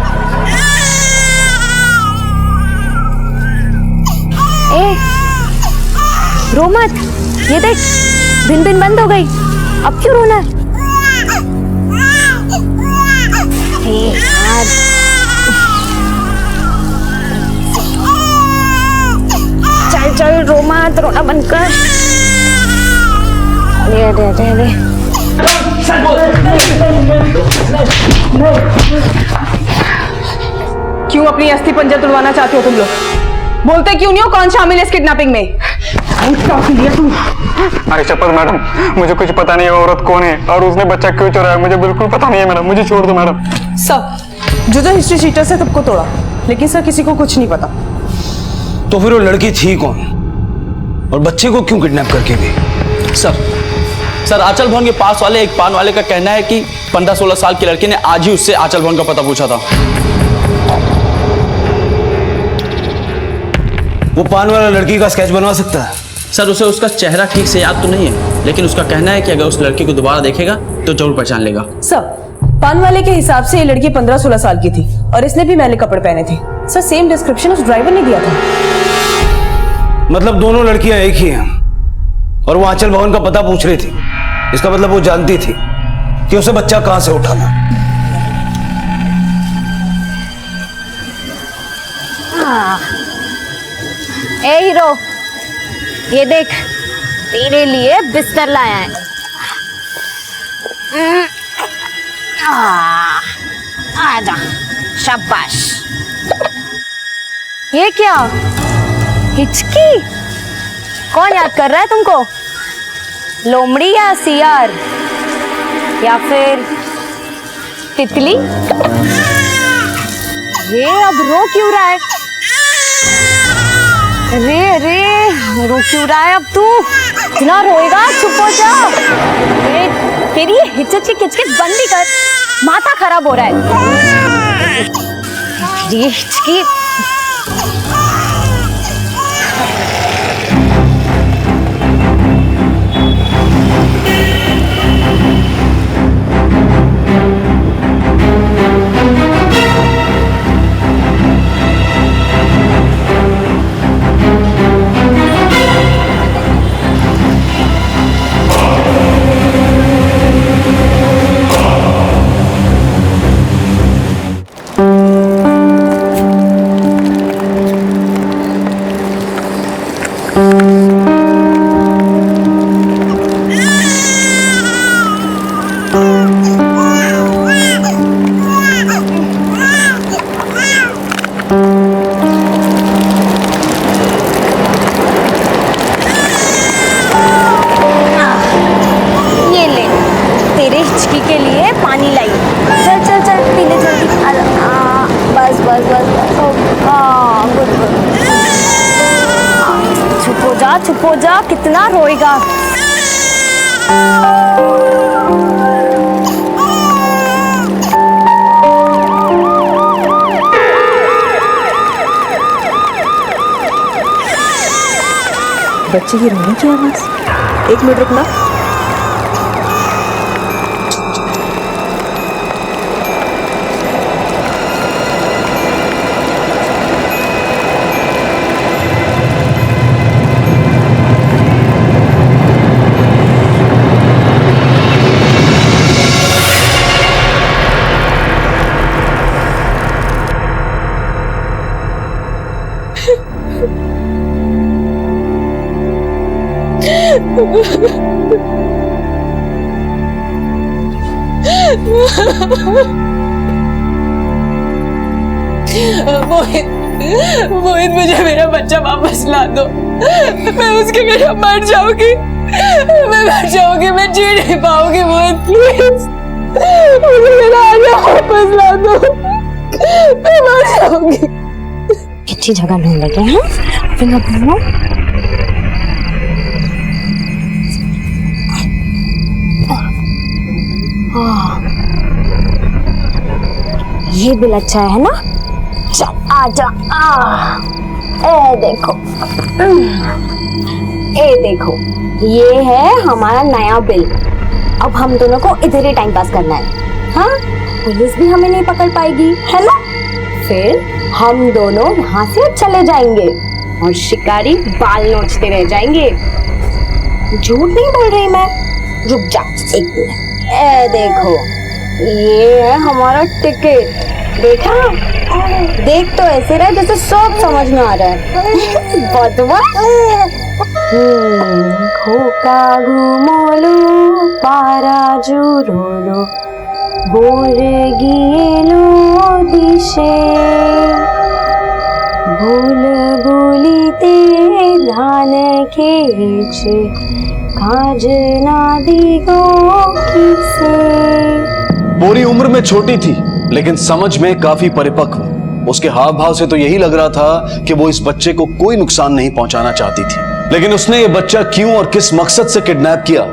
ए रो मत, ये देख भिन भिन बंद हो गई, अब क्यों रोना है? यार चल चल रो मत, रोना बंद कर। ले क्यों अपनी अस्थि पंजर तुड़वाना चाहते हो तुम लोग? बोलते क्यों नहीं हो कौन शामिल है इस किडनैपिंग में? अरे शपथ मैडम, मुझे कुछ पता नहीं है औरत कौन है और उसने बच्चा क्यों चुराया, मुझे बिल्कुल पता नहीं है मैडम, मुझे छोड़ दो मैडम। सर जो हिस्ट्री शीटर से सबको तोड़ा, लेकिन सर किसी को कुछ नहीं पता। तो फिर वो लड़की थी कौन और बच्चे को क्यों किडनैप करके गई? सर आंचल भवन के पास वाले एक पान वाले का कहना है कि 15-16 साल की लड़की ने आज ही उससे आंचल भवन का पता पूछा था। वो पान वाला लड़की का स्केच बनवा सकता है? सर उसे उसका चेहरा ठीक से याद तो नहीं है, लेकिन उसका कहना है कि अगर उस लड़की को दोबारा देखेगा तो जरूर पहचान लेगा। सर पान वाले के हिसाब से ये लड़की 15-16 साल की थी और इसने भी मैले कपड़े पहने थे। सर सेम डिस्क्रिप्शन उस ड्राइवर ने दिया था। मतलब दोनों लड़कियां एक ही हैं और वो आंचल भवन का पता पूछ रही थी। इसका मतलब वो जानती थी कि उसे बच्चा कहां से उठाना। ए हीरो, ये देख तेरे लिए बिस्तर लाया है। आजा, शाबाश। ये क्या हिचकी? कौन याद कर रहा है तुमको? लोमड़ी या सियार या फिर तितली? ये अब रो क्यों रहा है? रे रे रो क्यों रहा है अब तू? इतना रोएगा, चुप हो जा। तेरी ये हिचकी किचकिच बंद ही कर, माथा खराब हो रहा है। ये हिचकी चुप हो जा, कितना रोएगा। बच्चे की रोने की आवाज। एक मिनट रुकना। मोहित, मोहित मुझे मेरा बच्चा वापस ला दो। मैं उसके बिना मर जाऊंगी, मैं मर जाऊंगी, मैं जी नहीं पाऊंगी। मोहित प्लीज मुझे मेरा आजा वापस ला दो, मैं मर जाऊंगी। अच्छी जगह ढूंढ लगे हैं फिर घूमो। ये बिल अच्छा है ना? चल आजा। ए देखो, ये है हमारा नया बिल। अब हम दोनों को इधर ही टाइम पास करना है। हाँ, पुलिस भी हमें नहीं पकड़ पाएगी, है ना? फिर हम दोनों यहाँ से चले जाएंगे और शिकारी बाल नोचते रह जाएंगे। झूठ नहीं बोल रही मैं। रुक जा एक मिनट। ए देखो, ये है हमारा टिकट। देखा? देख तो ऐसे रहा जैसे सब समझ में आ रहा है। खोका घुमोलो पाराजू रोलो बोर गिएलो दिशे भूल भूलिते ध्यान खेचे काज ना दिगो किसे। पूरी उम्र में छोटी थी लेकिन समझ में काफी परिपक्व। उसके हाव भाव से तो यही लग रहा था कि वो इस बच्चे को कोई नुकसान नहीं पहुंचाना चाहती थी, लेकिन उसने ये बच्चा क्यों और किस मकसद से किडनैप किया,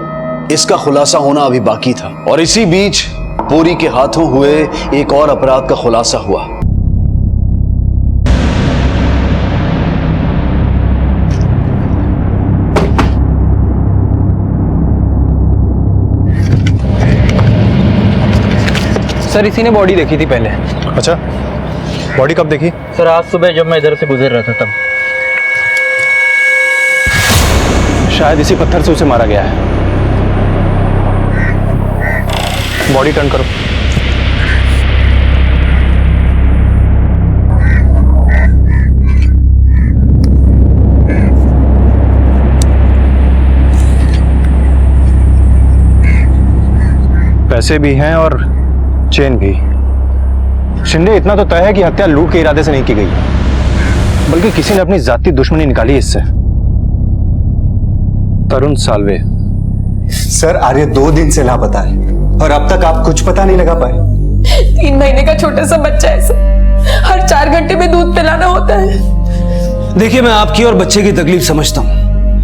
इसका खुलासा होना अभी बाकी था। और इसी बीच पूरी के हाथों हुए एक और अपराध का खुलासा हुआ। सर इसी ने बॉडी देखी थी पहले। अच्छा, बॉडी कब देखी? सर आज सुबह जब मैं इधर से गुजर रहा था तब। शायद इसी पत्थर से उसे मारा गया है। बॉडी टर्न करो। पैसे भी हैं और चेन भी। शिंदे इतना तो तय है कि हत्या लूट के इरादे से नहीं की गई, बल्कि किसी ने अपनी जाति दुश्मनी निकाली इससे। तरुण साल्वे। सर आर्य 2 दिन से लापता है और अब तक आप कुछ पता नहीं लगा पाए। 3 महीने का छोटा सा बच्चा है सर, हर 4 घंटे में दूध पिलाना होता है। देखिए, मैं आपकी और बच्चे की तकलीफ समझता हूँ,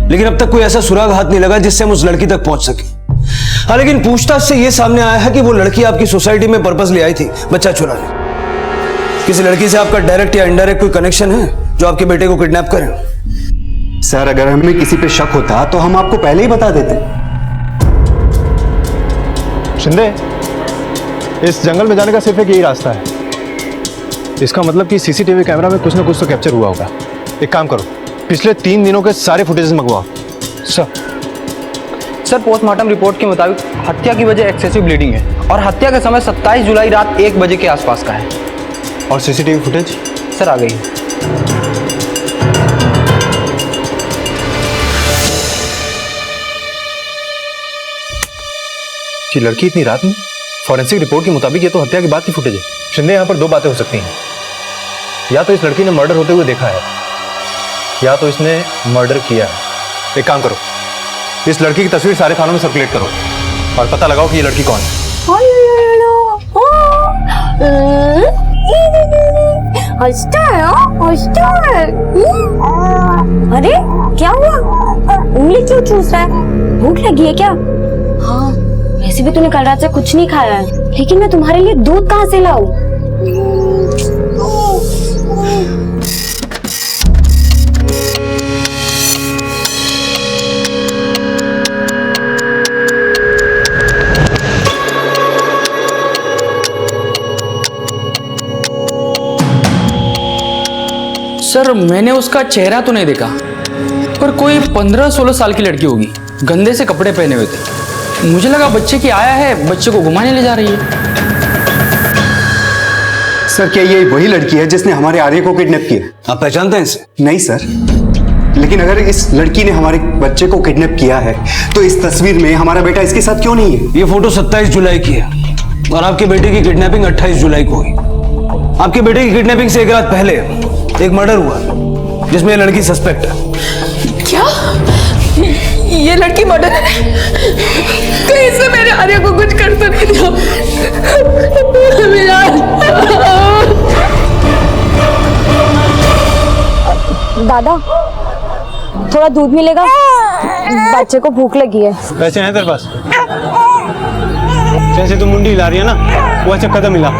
लेकिन अब तक कोई ऐसा सुराग हाथ नहीं लगा जिससे हम उस लड़की तक पहुंच सके। हाँ, लेकिन पूछताछ से यह सामने आया है कि वो लड़की आपकी सोसाइटी में पर्पस ले आई थी बच्चा चुराने। किसी लड़की से आपका डायरेक्ट या इनडायरेक्ट कोई कनेक्शन है जो आपके बेटे को किडनैप करे? सर अगर हमें किसी पे शक होता तो हम आपको पहले ही बता देते। शिंदे, इस जंगल में जाने का सिर्फ एक यही रास्ता है। इसका मतलब कि सीसीटीवी कैमरा में कुछ ना कुछ तो कैप्चर हुआ होगा। एक काम करो, पिछले 3 दिनों के सारे फुटेजेस मंगवाओ। सर पोस्टमार्टम रिपोर्ट के मुताबिक हत्या की वजह एक्सेसिव ब्लीडिंग है और हत्या का समय 27 जुलाई रात 1 बजे के आसपास का है। और सीसीटीवी फुटेज? सर आ गई। कि लड़की इतनी रात में? फॉरेंसिक रिपोर्ट के मुताबिक ये तो हत्या के बाद की फुटेज है। शिंदे, यहाँ पर 2 बातें हो सकती हैं। या तो इस लड़की ने मर्डर होते हुए देखा है, या तो इसने मर्डर किया है। एक काम करो, इस लड़की की तस्वीर सारे थानों में सर्कुलेट करो और पता लगाओ कि ये लड़की कौन है। अरे क्या हुआ? उंगली क्यों चूस रहा है? भूख लगी है क्या? हाँ, वैसे भी तूने कल रात से कुछ नहीं खाया है, लेकिन मैं तुम्हारे लिए दूध कहाँ से लाऊं? सर मैंने उसका चेहरा तो नहीं देखा, पर कोई 15-16 साल की लड़की होगी, गंदे से कपड़े पहने हुए थे। मुझे लगा बच्चे की आया है, बच्चे को घुमाने ले जा रही है। सर क्या ये वही लड़की है जिसने हमारे आर्य को किडनैप किया? आप पहचानते हैं इसे? नहीं सर, लेकिन अगर इस लड़की ने हमारे बच्चे को किडनैप किया है तो इस तस्वीर में हमारा बेटा इसके साथ क्यों नहीं है? ये फोटो 27 जुलाई की है और आपके बेटे की किडनैपिंग 28 जुलाई को हुई। आपके बेटे की किडनैपिंग से एक रात पहले एक मर्डर हुआ जिसमें ये लड़की सस्पेक्ट है। क्या ये लड़की मर्डर है? कहीं से मेरे आर्य को कुछ कर तो नहीं दिया? दादा थोड़ा दूध मिलेगा, बच्चे को भूख लगी है। पैसे हैं तेरे पास? जैसे तू मुंडी हिला रही है ना, वैसे कदम हिला।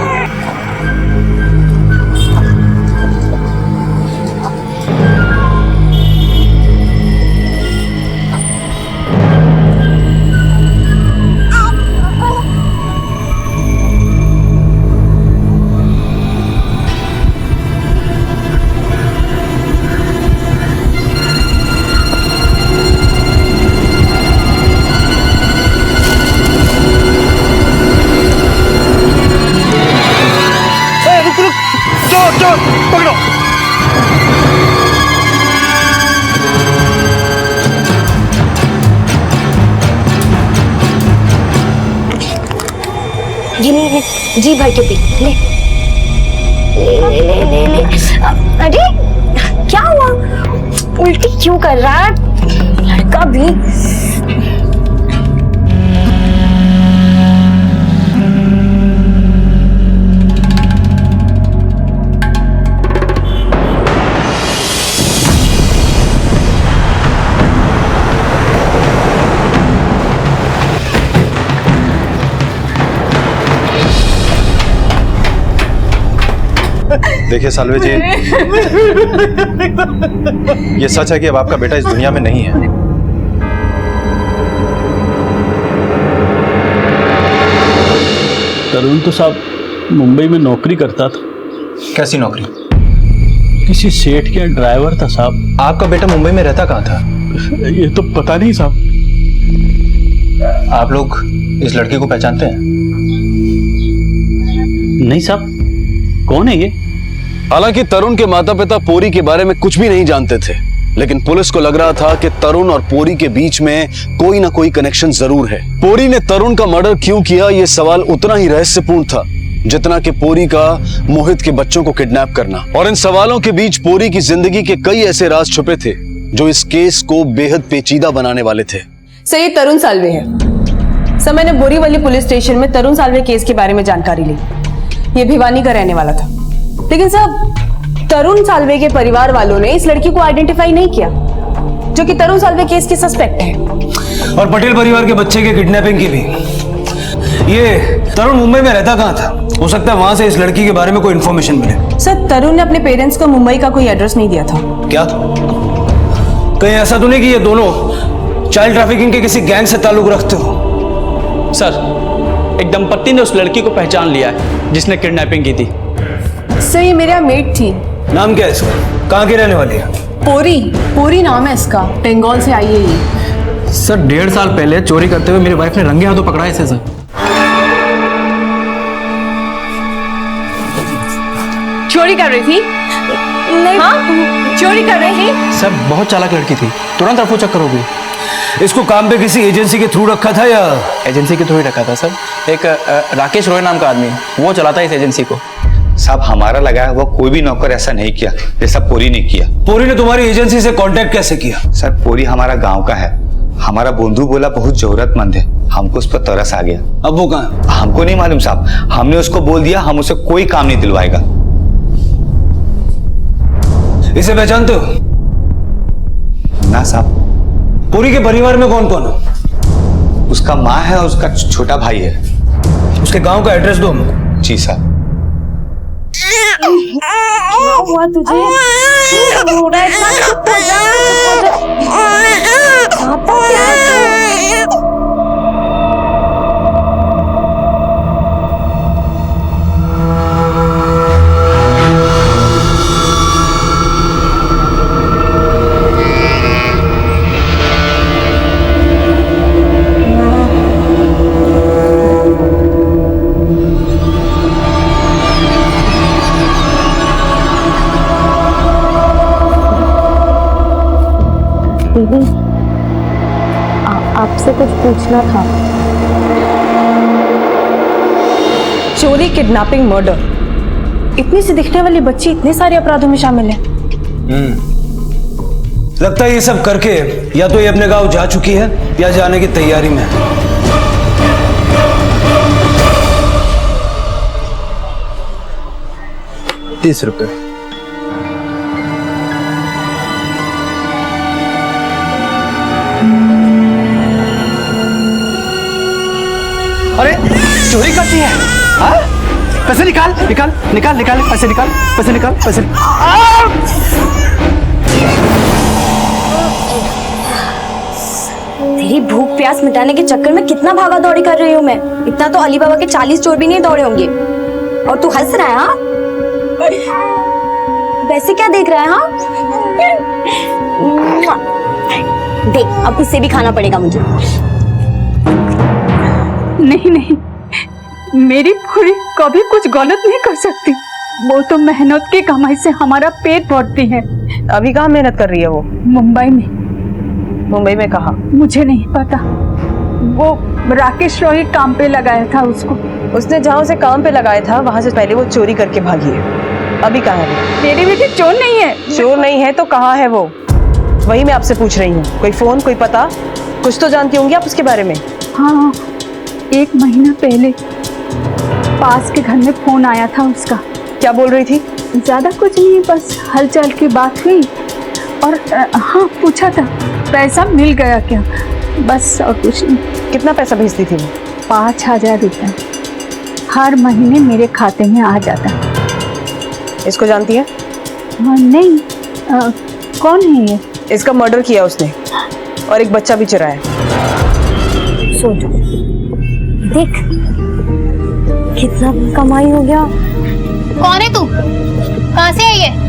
ये ले, जी भर के पी। ले ले ले ले ले ले। अरे क्या हुआ? उल्टी क्यों कर रहा है लड़का भी? देखिए सालवे जी, ये सच है कि अब आपका बेटा इस दुनिया में नहीं है। तरुण तो साहब मुंबई में नौकरी करता था। कैसी नौकरी? किसी सेठ के ड्राइवर था साहब। आपका बेटा मुंबई में रहता कहाँ था? ये तो पता नहीं साहब। आप लोग इस लड़की को पहचानते हैं? नहीं साहब, कौन है ये? हालांकि तरुण के माता पिता पोरी के बारे में कुछ भी नहीं जानते थे, लेकिन पुलिस को लग रहा था कि तरुण और पोरी के बीच में कोई ना कोई कनेक्शन जरूर है। पोरी ने तरुण का मर्डर क्यों किया, यह सवाल उतना ही रहस्यपूर्ण था जितना कि पोरी का मोहित के बच्चों को किडनैप करना। और इन सवालों के बीच पोरी की जिंदगी के कई ऐसे राज छुपे थे जो इस केस को बेहद पेचीदा बनाने वाले थे। सर ये तरुण साल्वे है। सर मैंने बोरीवली पुलिस स्टेशन में तरुण साल्वे केस के बारे में जानकारी ली। ये भिवानी का रहने वाला था, लेकिन सर तरुण साल्वे के परिवार वालों ने इस लड़की को आइडेंटिफाई नहीं किया जो कि तरुण साल्वे केस की सस्पेक्ट है। और पटेल परिवार के बच्चे के किडनैपिंग की भी। ये तरुण मुंबई में रहता कहाँ था? हो सकता है वहां से इस लड़की के बारे में कोई इंफॉर्मेशन मिले। सर तरुण ने अपने पेरेंट्स को मुंबई का कोई एड्रेस नहीं दिया था। क्या कहीं ऐसा तो नहीं कि ये दोनों चाइल्ड ट्रैफिकिंग के किसी गैंग से ताल्लुक रखते हो? सर एक दंपत्ति ने उस लड़की को पहचान लिया है जिसने किडनैपिंग की थी। सर ये मेरा मेट थी। नाम क्या है इसका? कहाँ की रहने वाली है? पोरी, पोरी नाम है इसका, बंगाल से आई है ये। सर 1.5 साल पहले चोरी करते हुए मेरी वाइफ ने रंगे हाथों पकड़ा है इसे सर। चोरी कर रही थी? नहीं। हाँ? चोरी कर रही थी? सर बहुत चालाक लड़की थी, तुरंत रफू चक्कर हो गई। इसको काम पे किसी एजेंसी के थ्रू रखा था या? एजेंसी के थ्रू ही रखा था सर। एक राकेश रॉय नाम का आदमी, वो चलाता है इस एजेंसी को। साहब हमारा लगा हुआ कोई भी नौकर ऐसा नहीं किया जैसा पोरी ने किया। पोरी ने तुम्हारी एजेंसी से कांटेक्ट कैसे किया? सर पोरी हमारा गांव का है, हमारा बंधु बोला बहुत जरूरतमंद है, हमको उस पर तरस आ गया। अब वो कहाँ? हमको नहीं मालूम साहब, हमने उसको बोल दिया हम उसे कोई काम नहीं दिलवाएगा। इसे पहचानते हो? ना साहब। पोरी के परिवार में कौन कौन है? उसका माँ है और उसका छोटा भाई है। उसके गांव का एड्रेस दो हमको। जी साहब। क्या हुआ तुझे? रो रहा है इतना? चुप हो जा, चुप हो जा। आता क्या है तू? कुछ पूछना था। चोरी, किडनैपिंग, मर्डर, इतनी सी दिखने वाली बच्ची इतने सारे अपराधों में शामिल है। लगता है ये सब करके या तो ये अपने गांव जा चुकी है या जाने की तैयारी में है। ₹30। अरे चोरी करती है? हाँ? पैसे निकाल निकाल निकाल निकाल, पैसे निकाल, पैसे निकाल, पैसे। तेरी भूख प्यास मिटाने के चक्कर में कितना भागा दौड़ी कर रही हूँ मैं। इतना तो अली बाबा के 40 चोर भी नहीं दौड़े होंगे। और तू हंस रहा है? हाँ, वैसे क्या देख रहा है? हाँ, देख, अब इससे भी खाना पड़ेगा मुझे। नहीं नहीं, मेरी पूरी कभी कुछ गलत नहीं कर सकती। वो तो मेहनत की कमाई से हमारा पेट भरती है। अभी कहाँ मेहनत कर रही है वो? मुंबई में। मुंबई में कहाँ? मुझे नहीं पता। वो राकेश रोही काम पे लगाया था उसको। उसने जहाँ उसे काम पे लगाया था वहां से पहले वो चोरी करके भागी है। अभी कहाँ है? मेरी बेटी चोर नहीं है। चोर नहीं है तो कहाँ है वो? वही मैं आपसे पूछ रही हूँ। कोई फोन, कोई पता, कुछ तो जानती होंगी आप उसके बारे में। हाँ, 1 महीना पहले पास के घर में फोन आया था उसका। क्या बोल रही थी? ज्यादा कुछ नहीं, बस हालचाल की बात हुई और हाँ, पूछा था पैसा मिल गया क्या, बस और कुछ नहीं। कितना पैसा भेजती थी वो? 5000 रुपये हर महीने मेरे खाते में आ जाता है। इसको जानती है? नहीं। कौन है ये? इसका मर्डर किया उसने और एक बच्चा भी चुराया। सोचो, देख कितना कमाई हो गया। कौन है तू? कहाँ से आई है?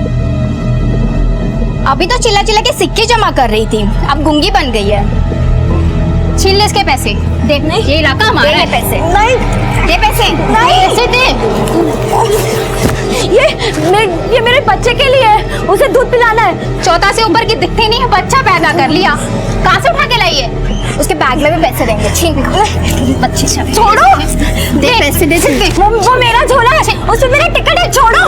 अभी तो चिल्ला चिल्ला के सिक्के जमा कर रही थी, अब गुंगी बन गई है। छीन ले इसके पैसे। देख, नहीं, ये इलाका हमारा है। पैसे नहीं, ये पैसे नहीं, पैसे दे। ये मेरे बच्चे के लिए है, उसे दूध पिलाना है। 14 से ऊपर की दिखती नहीं है, बच्चा पैदा कर लिया। कहाँ से उठा के लाई है? उसके बैग में भी पैसे देंगे। छीन बच्चे से छोड़ो, दे पैसे, दे दे। वो मेरा झोला है, उसमें मेरा टिकट है। छोड़ो,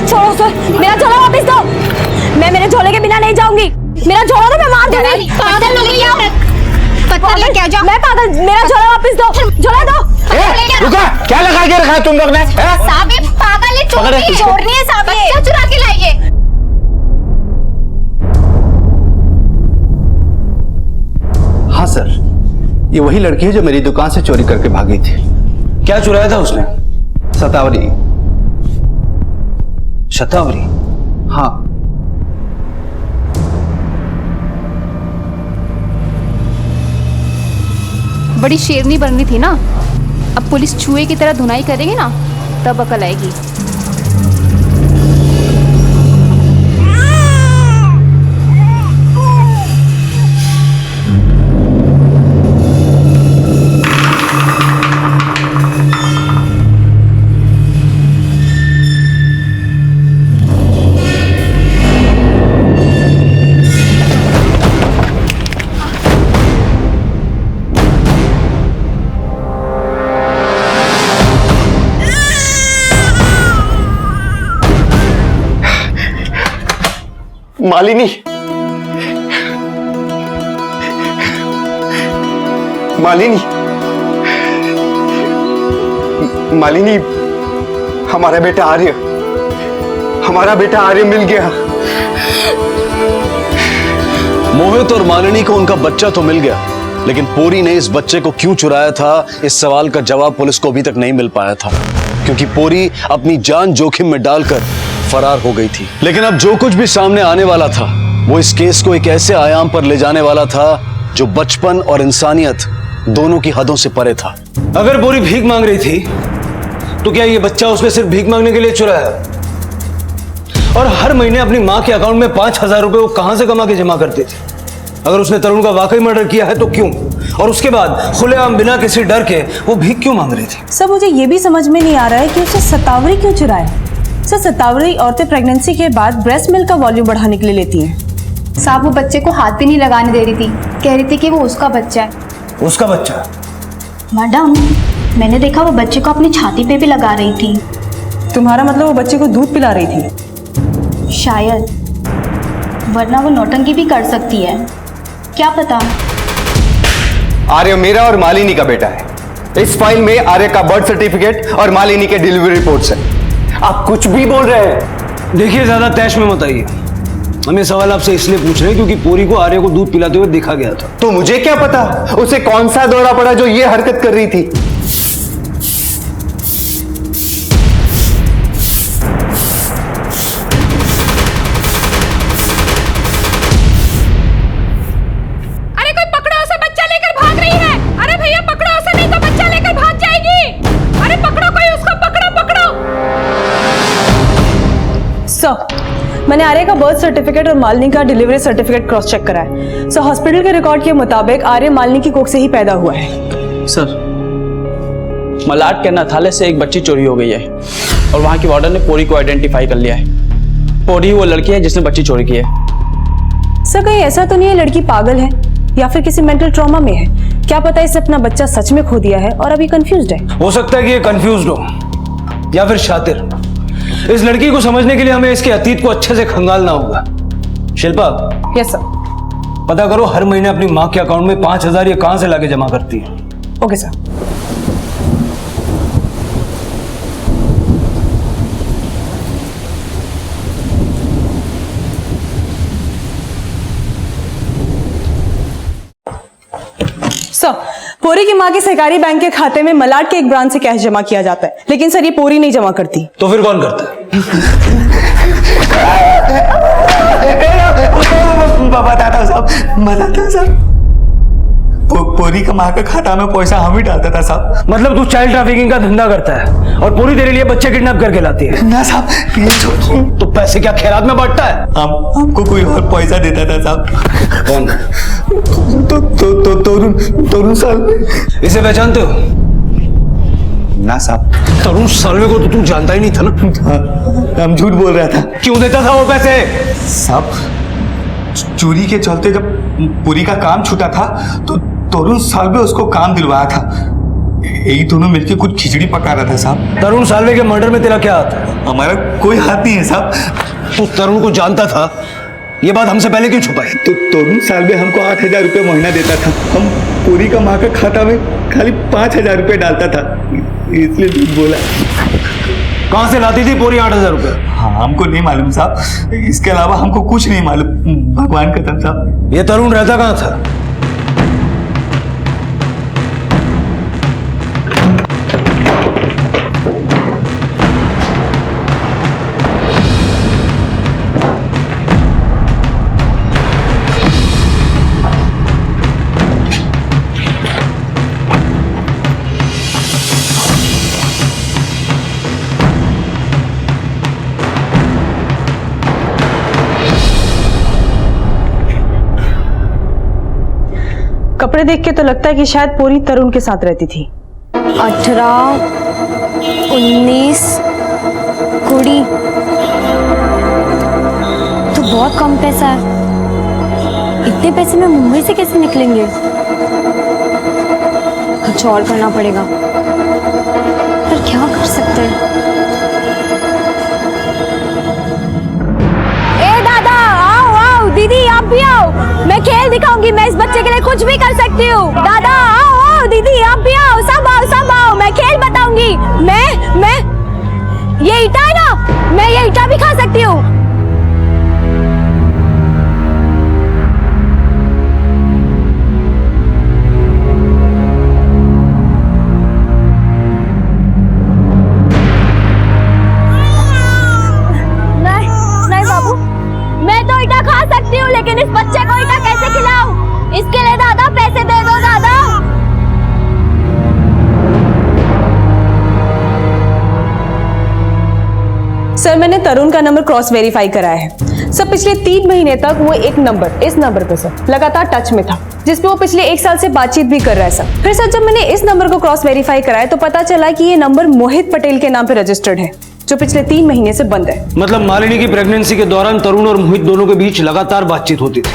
छोड़ो सर, मेरा झोला वापस दो। मैं मेरे झोले के बिना नहीं जाऊंगी। मेरा झोला तो मैं मार दूंगी। पागल हो गई है? पत्थर लेके आ जाओ। मैं पागल, मेरा झोला वापस दो। झोला दो। रुका, क्या लगा के रखा है तुम लोग ने? साहब ये पागल है, चोरनी है साहब, बच्चा चुरा के लाइए। हाँ सर, ये वही लड़की है जो मेरी दुकान से चोरी करके भागी थी। क्या चुराया था उसने? शतावरी। शतावरी? हाँ। बड़ी शेरनी बननी थी ना। अब पुलिस चूहे की तरह धुनाई करेगी ना, तब अकल आएगी। मालिनी, मालिनी, मालिनी, हमारा बेटा आर्य, हमारा बेटा आर्य मिल गया। मोहित और मालिनी को उनका बच्चा तो मिल गया, लेकिन पोरी ने इस बच्चे को क्यों चुराया था, इस सवाल का जवाब पुलिस को अभी तक नहीं मिल पाया था, क्योंकि पोरी अपनी जान जोखिम में डालकर फरार हो गई थी। लेकिन अब जो कुछ भी सामने आने वाला था, वो इस केस को एक ऐसे आयाम पर ले जाने वाला था जो बचपन और इंसानियत दोनों की हदों से परे था। अगर पोरी भीख मांग रही थी तो क्या ये बच्चा उसने सिर्फ भीख मांगने के लिए चुराया? और हर महीने अपनी माँ के अकाउंट में 5000 रुपए वो कहां से कमा के जमा करती थी? अगर उसने तरुण का वाकई मर्डर किया है तो क्यों? और उसके बाद खुलेआम बिना किसी डर के वो भीख क्यों मांग रही थी? सर, मुझे ये भी समझ में नहीं आ रहा है कि उसे शतावरी क्यों चुराया। सर, शतावरी औरतें प्रेगनेंसी के बाद ब्रेस्ट मिल्क का वॉल्यूम बढ़ाने के लिए लेती हैं। साहब वो बच्चे को हाथ भी नहीं लगाने दे रही थी, कह रही थी कि वो उसका बच्चा है। उसका बच्चा? मैडम मैंने देखा वो बच्चे को अपनी छाती पे भी लगा रही थी। तुम्हारा मतलब वो बच्चे को दूध पिला रही थी? शायद, वरना वो नौटंकी भी कर सकती है, क्या पता। आर्य मेरा और मालिनी का बेटा है। इस फाइल में आर्य का बर्थ सर्टिफिकेट और मालिनी के डिलीवरी रिपोर्ट्स हैं। आप कुछ भी बोल रहे हैं। देखिए ज्यादा तैश में मत आइए। हम ये सवाल आपसे इसलिए पूछ रहे हैं क्योंकि पूरी को आर्य को दूध पिलाते हुए देखा गया था। तो मुझे क्या पता उसे कौन सा दौरा पड़ा जो ये हरकत कर रही थी। मैंने आर्य का बर्थ सर्टिफिकेट और मालिनी का डिलीवरी सर्टिफिकेट क्रॉस चेक करा है। सो हॉस्पिटल के रिकॉर्ड के मुताबिक आर्य मालिनी की कोख से ही पैदा हुआ है। सर, मलाड के अनाथालय से एक बच्ची चोरी हो गई है और वहां की वार्डन ने पोरी को आइडेंटिफाई कर लिया है। पोरी वो लड़की है जिसने बच्ची चोरी की है। सर कहीं ऐसा तो नहीं है लड़की पागल है या फिर किसी मेंटल ट्रॉमा में है? क्या पता इसने अपना बच्चा सच में खो दिया है और अभी कंफ्यूज्ड है। हो सकता है कि ये कंफ्यूज्ड हो या फिर शातिर। इस लड़की को समझने के लिए हमें इसके अतीत को अच्छे से खंगालना होगा। शिल्पा। Yes sir. पता करो हर महीने अपनी माँ के अकाउंट में 5,000 ये कहां से लाके जमा करती है। Okay sir. सर, पोरी की माँ के सहकारी बैंक के खाते में मलाड के एक ब्रांच से कैश जमा किया जाता है, लेकिन सर ये पोरी नहीं जमा करती। तो फिर कौन करता है? बताता साहब पोरी का माँ का खाता में पैसा हम ही डालता था साहब। मतलब तू चाइल्ड ट्रैफिकिंग का धंधा करता है और पूरी तेरे लिए बच्चे किडनैप करके लाती है? ना साहब। तो पैसे क्या खैरात में बांटता है? हमको कोई और पैसा देता था साहब। कौन? तरुण साल्वे। इसे पहचानते हो? ना साहब। तरुण साल्वे को तो तू जानता ही नहीं था ना? हम झूठ बोल रहा था। क्यों देता था वो पैसे? साहब चोरी के चलते जब पूरी का काम छूटा था तो तरुण साल्वे उसको काम दिलवाया था। यही दोनों मिलकर कुछ खिचड़ी पका रहा था साहब। तरुण साल्वे के मर्डर में तेरा क्या हाथ है? हमारा कोई हाथ नहीं है साहब। तू तरुण को जानता था, ये बात हमसे पहले क्यों छुपाई? तो तरुण साल्वे हमको 8,000 रुपये महीना देता था। हम पूरी का माँ का खाता में खाली 5,000 रुपये डालता था, इसलिए झूठ बोला। कहाँ से लाती थी पूरी 8,000 रुपये? हाँ हमको नहीं मालूम साहब, इसके अलावा हमको कुछ नहीं मालूम। भगवान कसम साहब। ये तरुण रहता कहाँ था? कपड़े देख के तो लगता है कि शायद पूरी तरुण के साथ रहती थी। 18, 19, 20 तो बहुत कम पैसा है। इतने पैसे में मुंबई से कैसे निकलेंगे? कुछ और करना पड़ेगा, पर क्या कर सकते हैं? ए दादा आओ आओ, दीदी आप भी आओ, मैं खेल दिखाऊंगी। मैं इस बच्चे के लिए कुछ भी कर सकती हूँ। दादा आओ आओ, दीदी आप भी आओ, सब आओ, मैं खेल बताऊंगी। मैं ये ईटा है ना, मैं ये ईटा भी खा सकती हूँ। नहीं बाबू, मैं तो ईटा खा सकती हूँ, लेकिन इस बच्चे को ईटा कैसे खिलाऊं? इसके लिए दादा पैसे दे दो दादा। सर मैंने तरुण का नंबर क्रॉस वेरीफाई कराया है। सर पिछले 3 महीने तक वो एक नंबर, इस नंबर पे सर लगातार टच में था, जिसपे वो पिछले 1 साल से बातचीत भी कर रहा है सर। फिर सर जब मैंने इस नंबर को क्रॉस वेरीफाई कराया तो पता चला कि ये नंबर मोहित पटेल के नाम पे रजिस्टर्ड है, जो पिछले 3 महीने से बंद है। मतलब मालिनी की प्रेगनेंसी के दौरान तरुण और मोहित दोनों के बीच लगातार बातचीत होती थी,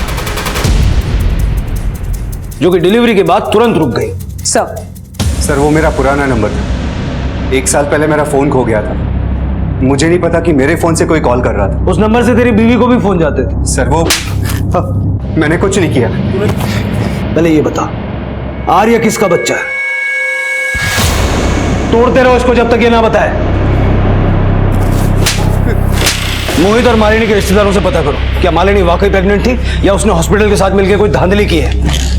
जो कि डिलीवरी के बाद तुरंत रुक गई। सर वो मेरा पुराना नंबर था। 1 साल पहले मेरा फोन खो गया था। मुझे नहीं पता कि मेरे फोन से कोई कॉल कर रहा था। उस नंबर से तेरी बीवी को भी फोन जाते थे? सर वो मैंने कुछ नहीं किया। पहले ये बता, आर्य किसका बच्चा है? तोड़ते रहो इसको जब तक ये ना बताए। मोहित और मालिनी के रिश्तेदारों से पता करो, क्या मालिनी वाकई प्रेग्नेंट थी या उसने हॉस्पिटल के साथ मिलकर कोई धांधली की है?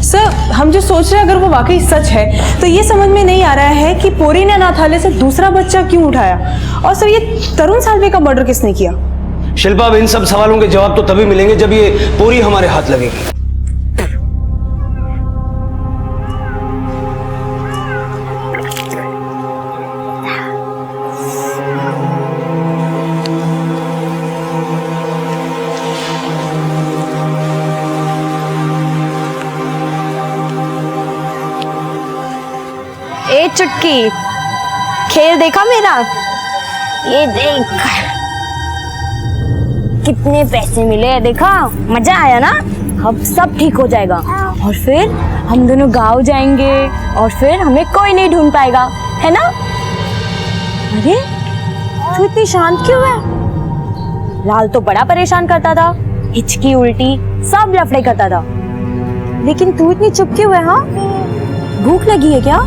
सर हम जो सोच रहे हैं अगर वो वाकई सच है तो ये समझ में नहीं आ रहा है कि पोरी ने अनाथालय से दूसरा बच्चा क्यों उठाया, और सर ये तरुण साल्वे का मर्डर किसने किया? शिल्पा, अब इन सब सवालों के जवाब तो तभी मिलेंगे जब ये पोरी हमारे हाथ लगेगी। ए चुटकी, खेल देखा मेरा? ये देख कितने पैसे मिले, देखा? मजा आया ना? अब सब ठीक हो जाएगा और फिर हम दोनों गांव जाएंगे और फिर हमें कोई नहीं ढूंढ पाएगा, है ना? अरे तू इतनी शांत क्यों है? लाल तो बड़ा परेशान करता था, हिचकी उल्टी सब लफड़े करता था, लेकिन तू इतनी चुप क्यों है? हाँ, भूख लगी है क्या?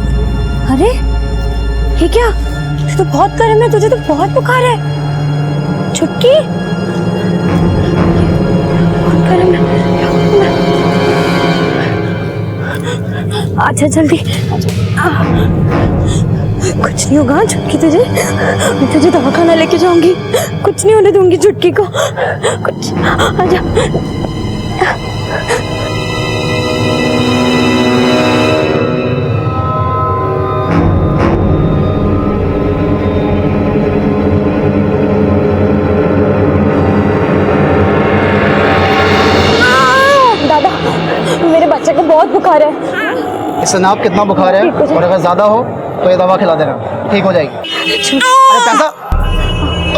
अरे ये क्या, तू तो बहुत गर्म है, तुझे तो बहुत बुखार है। चुटकी बहुत गर्म है, अच्छा जल्दी कुछ नहीं होगा चुटकी, तुझे दवाखाना लेके जाऊंगी, कुछ नहीं होने दूंगी चुटकी को, कुछ आजा। बच्चे को बहुत बुखार है। इससे नाप कितना बुखार है और अगर ज्यादा हो तो ये दवा खिला देना, ठीक हो जाएगी। अरे पैसा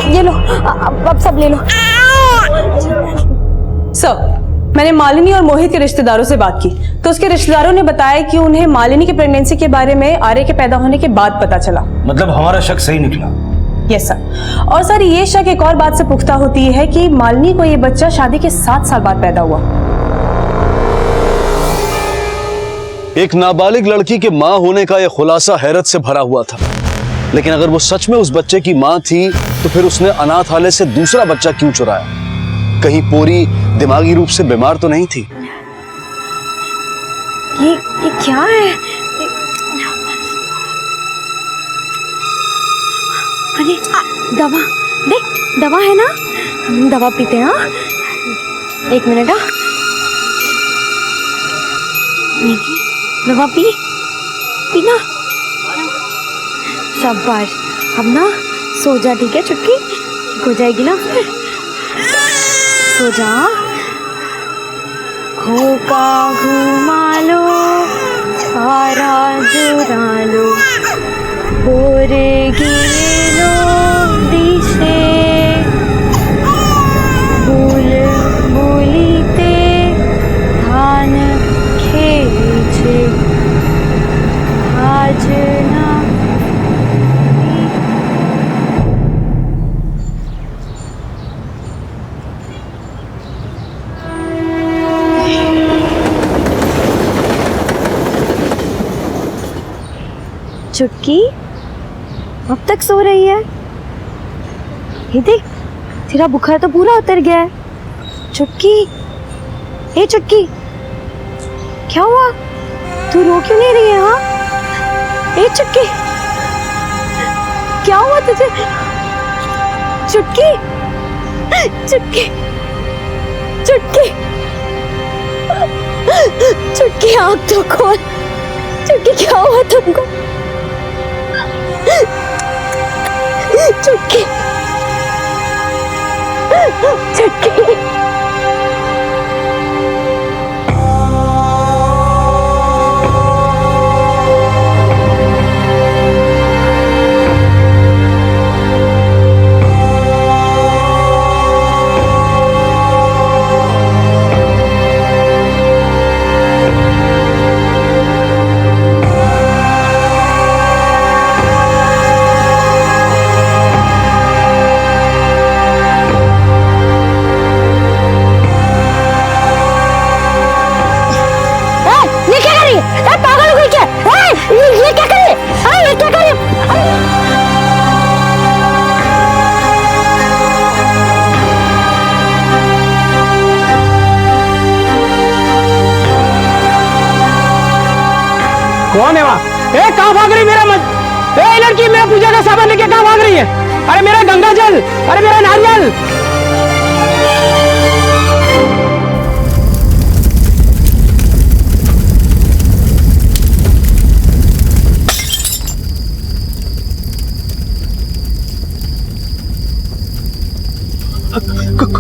ये लो, अब सब ले लो। सर मैंने मालिनी और मोहित के रिश्तेदारों से बात की तो उसके रिश्तेदारों ने बताया कि उन्हें मालिनी की प्रेगनेंसी के बारे में आर्य के पैदा होने के बाद पता चला। मतलब हमारा शक सही निकला? Yes sir. और सर ये शक एक और बात से पुख्ता होती है कि मालिनी को ये बच्चा शादी के 7 साल बाद पैदा हुआ। एक नाबालिग लड़की के मां होने का यह खुलासा हैरत से भरा हुआ था, लेकिन अगर वो सच में उस बच्चे की मां थी तो फिर उसने अनाथालय से दूसरा बच्चा क्यों चुराया? कहीं पोरी दिमागी रूप से बीमार तो नहीं थी? ये क्या है? अरे दवा देख, दवा है ना, हम दवा पीते हैं। हाँ 1 मिनट। हाँ दवा पीना। शाबाश, अब ना सो जा, ठीक है चुटकी? ठीक हो जाएगी ना फिर, सो जा। खोका घुमा लो, सारा जुड़ा लो, बोरे गिले लो दिशे, भूल भूलीते धान खेचे आज ना। चुटकी अब तक सो रही है? ये देख, तेरा बुखार तो पूरा उतर गया है। चुटकी, ए चुटकी, क्या हुआ? तू रो क्यों नहीं रही है? हाँ ए चुटकी, क्या हुआ तुझे? चुटकी, चुटकी, चुटकी, चुटकी आँख तो खोल। चुटकी क्या हुआ तुमको? चुटकी, चुटकी, कौन है वहाँ? ए कहाँ भाग रही मेरा मत? ए लड़की मेरा पूजा का सामान लेके कहाँ भाग रही है? अरे मेरा गंगा जल, अरे मेरा नारियल।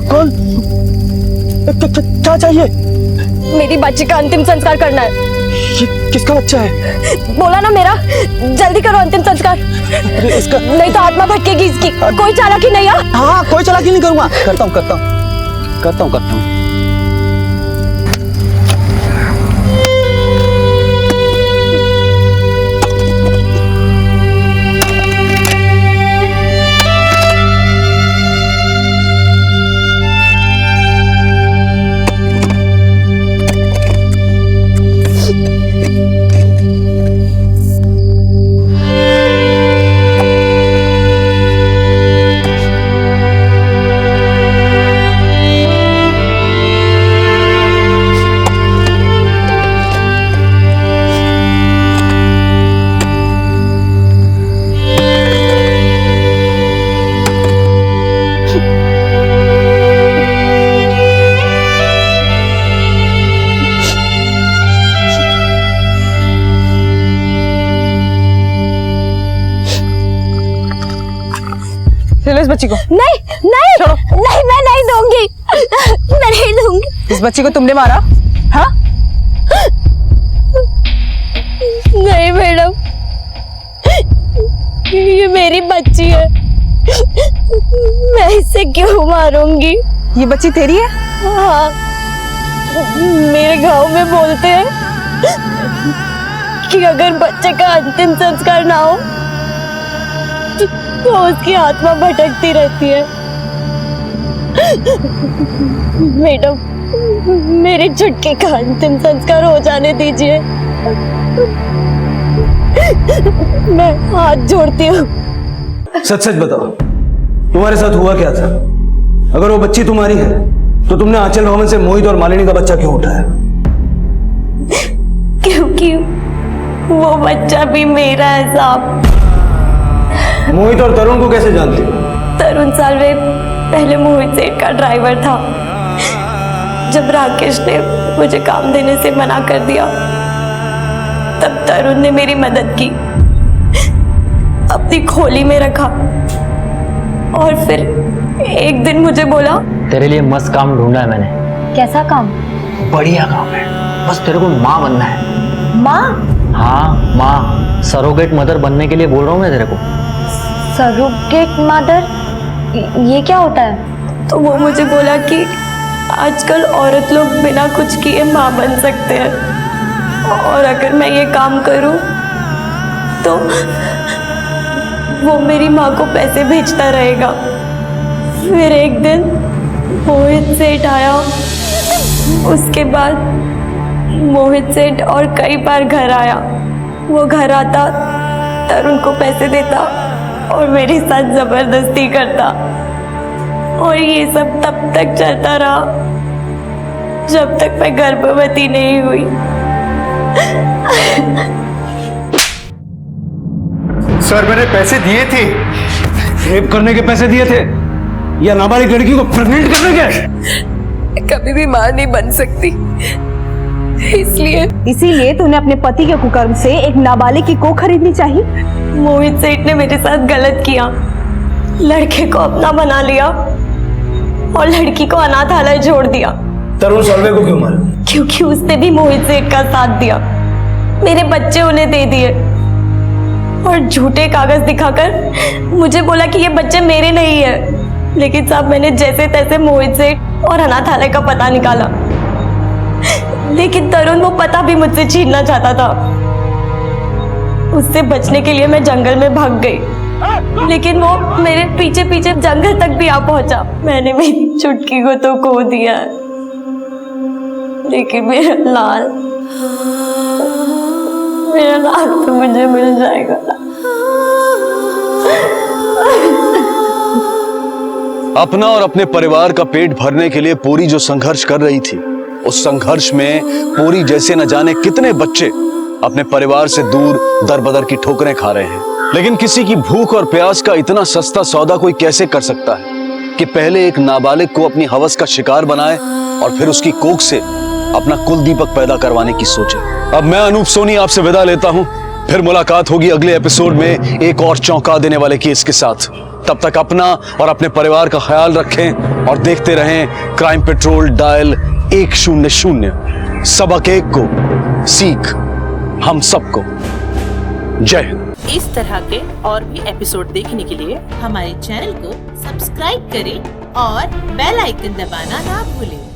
कौन? क्या चाहिए? मेरी बच्ची का अंतिम संस्कार करना है। किसका बच्चा है? बोला ना मेरा, जल्दी करो अंतिम संस्कार। इसका नहीं तो आत्मा भटकेगी इसकी। कोई चालाकी नहीं है? हाँ, कोई चालाकी नहीं करूंगा। करता हूँ। इस बच्ची को नहीं, मैं नहीं दूंगी। मैं नहीं दूंगी। इस बच्ची को तुमने मारा? हाँ? नहीं मैडम, ये मेरी बच्ची है। मैं इसे क्यों मारूंगी? ये बच्ची तेरी है? हाँ, मेरे गांव में बोलते हैं कि अगर बच्चे का अंतिम संस्कार ना हो तो उसकी आत्मा भटकती रहती है। मैडम, मेरी छुटकी का अंतिम संस्कार हो जाने दीजिए। मैं हाथ जोड़ती हूँ। सच सच बताओ, तुम्हारे साथ हुआ क्या था? अगर वो बच्ची तुम्हारी है तो तुमने आंचल भवन से मोहित और मालिनी का बच्चा क्यों उठाया? क्योंकि वो बच्चा भी मेरा है साहब। मोहित और तरुण को कैसे जानते हो? तरुण सालवे पहले मोहित सेठ का ड्राइवर था। जब राकेश ने मुझे काम देने से मना कर दिया तब तरुण ने मेरी मदद की, अपनी खोली में रखा और फिर एक दिन मुझे बोला, तेरे लिए मस्त काम ढूंढा है मैंने। कैसा काम? बढ़िया काम है, बस तेरे को माँ बनना है। माँ? हाँ माँ, सरोगेट मदर बनने के लिए बोल रहा हूँ मैं तेरे को। Surrogate mother? ये क्या होता है? तो वो मुझे बोला कि आजकल औरत लोग बिना कुछ किए माँ बन सकते हैं और अगर मैं ये काम करूं तो वो मेरी माँ को पैसे भेजता रहेगा। फिर एक दिन मोहित सेठ आया, उसके बाद मोहित सेठ और कई बार घर आया। वो घर आता, तरुण को पैसे देता और मेरे साथ जबरदस्ती करता और ये सब तब तक चलता रहा जब तक मैं गर्भवती नहीं हुई। सर, मैंने पैसे दिए थे। रेप करने के पैसे दिए थे या नाबालिग लड़की को प्रेग्नेंट करने के? कभी भी माँ नहीं बन सकती, इसीलिए तूने अपने पति के कुकर्म से एक नाबालिग की कोख खरीदनी चाहिए। मोहित सेठ ने मेरे साथ गलत किया, लड़के को अपना बना लिया और लड़की को अनाथालय छोड़ दिया। तरुण सालवे को क्यों मारा? क्योंकि उसने भी मोहित सेठ का साथ दिया, मेरे बच्चे उन्हें दे दिए और झूठे कागज दिखाकर मुझे बोला कि ये बच्चे मेरे नहीं है। लेकिन साहब, मैंने जैसे तैसे मोहित सेठ और अनाथालय का पता निकाला, लेकिन तरुण वो पता भी मुझसे छीनना चाहता था। उससे बचने के लिए मैं जंगल में भाग गई, लेकिन वो मेरे पीछे पीछे जंगल तक भी आ पहुंचा। मैंने मेरी चुटकी को तो खो दिया, लेकिन मेरा लाल तो मुझे मिल जाएगा। अपना और अपने परिवार का पेट भरने के लिए पूरी जो संघर्ष कर रही थी, उस संघर्ष में पूरी जैसे न जाने कितने बच्चे अपने परिवार से दूर दरबदर की ठोकरें खा रहे हैं। लेकिन किसी की भूख और प्यास का इतना सस्ता सौदा कोई कैसे कर सकता है कि पहले एक नाबालिग को अपनी हवस का शिकार बनाए और फिर उसकी कोख से अपना कुल दीपक पैदा करवाने की सोचे। अब मैं अनूप सोनी आपसे विदा लेता हूं, फिर मुलाकात होगी अगले एपिसोड में एक और चौंका देने वाले केस के साथ। तब तक अपना और अपने परिवार का ख्याल रखें और देखते रहें क्राइम पेट्रोल डायल 100। सबक एक को सीख हम सबको। जय हिंद। इस तरह के और भी एपिसोड देखने के लिए हमारे चैनल को सब्सक्राइब करें और बेल आइकन दबाना ना भूलें।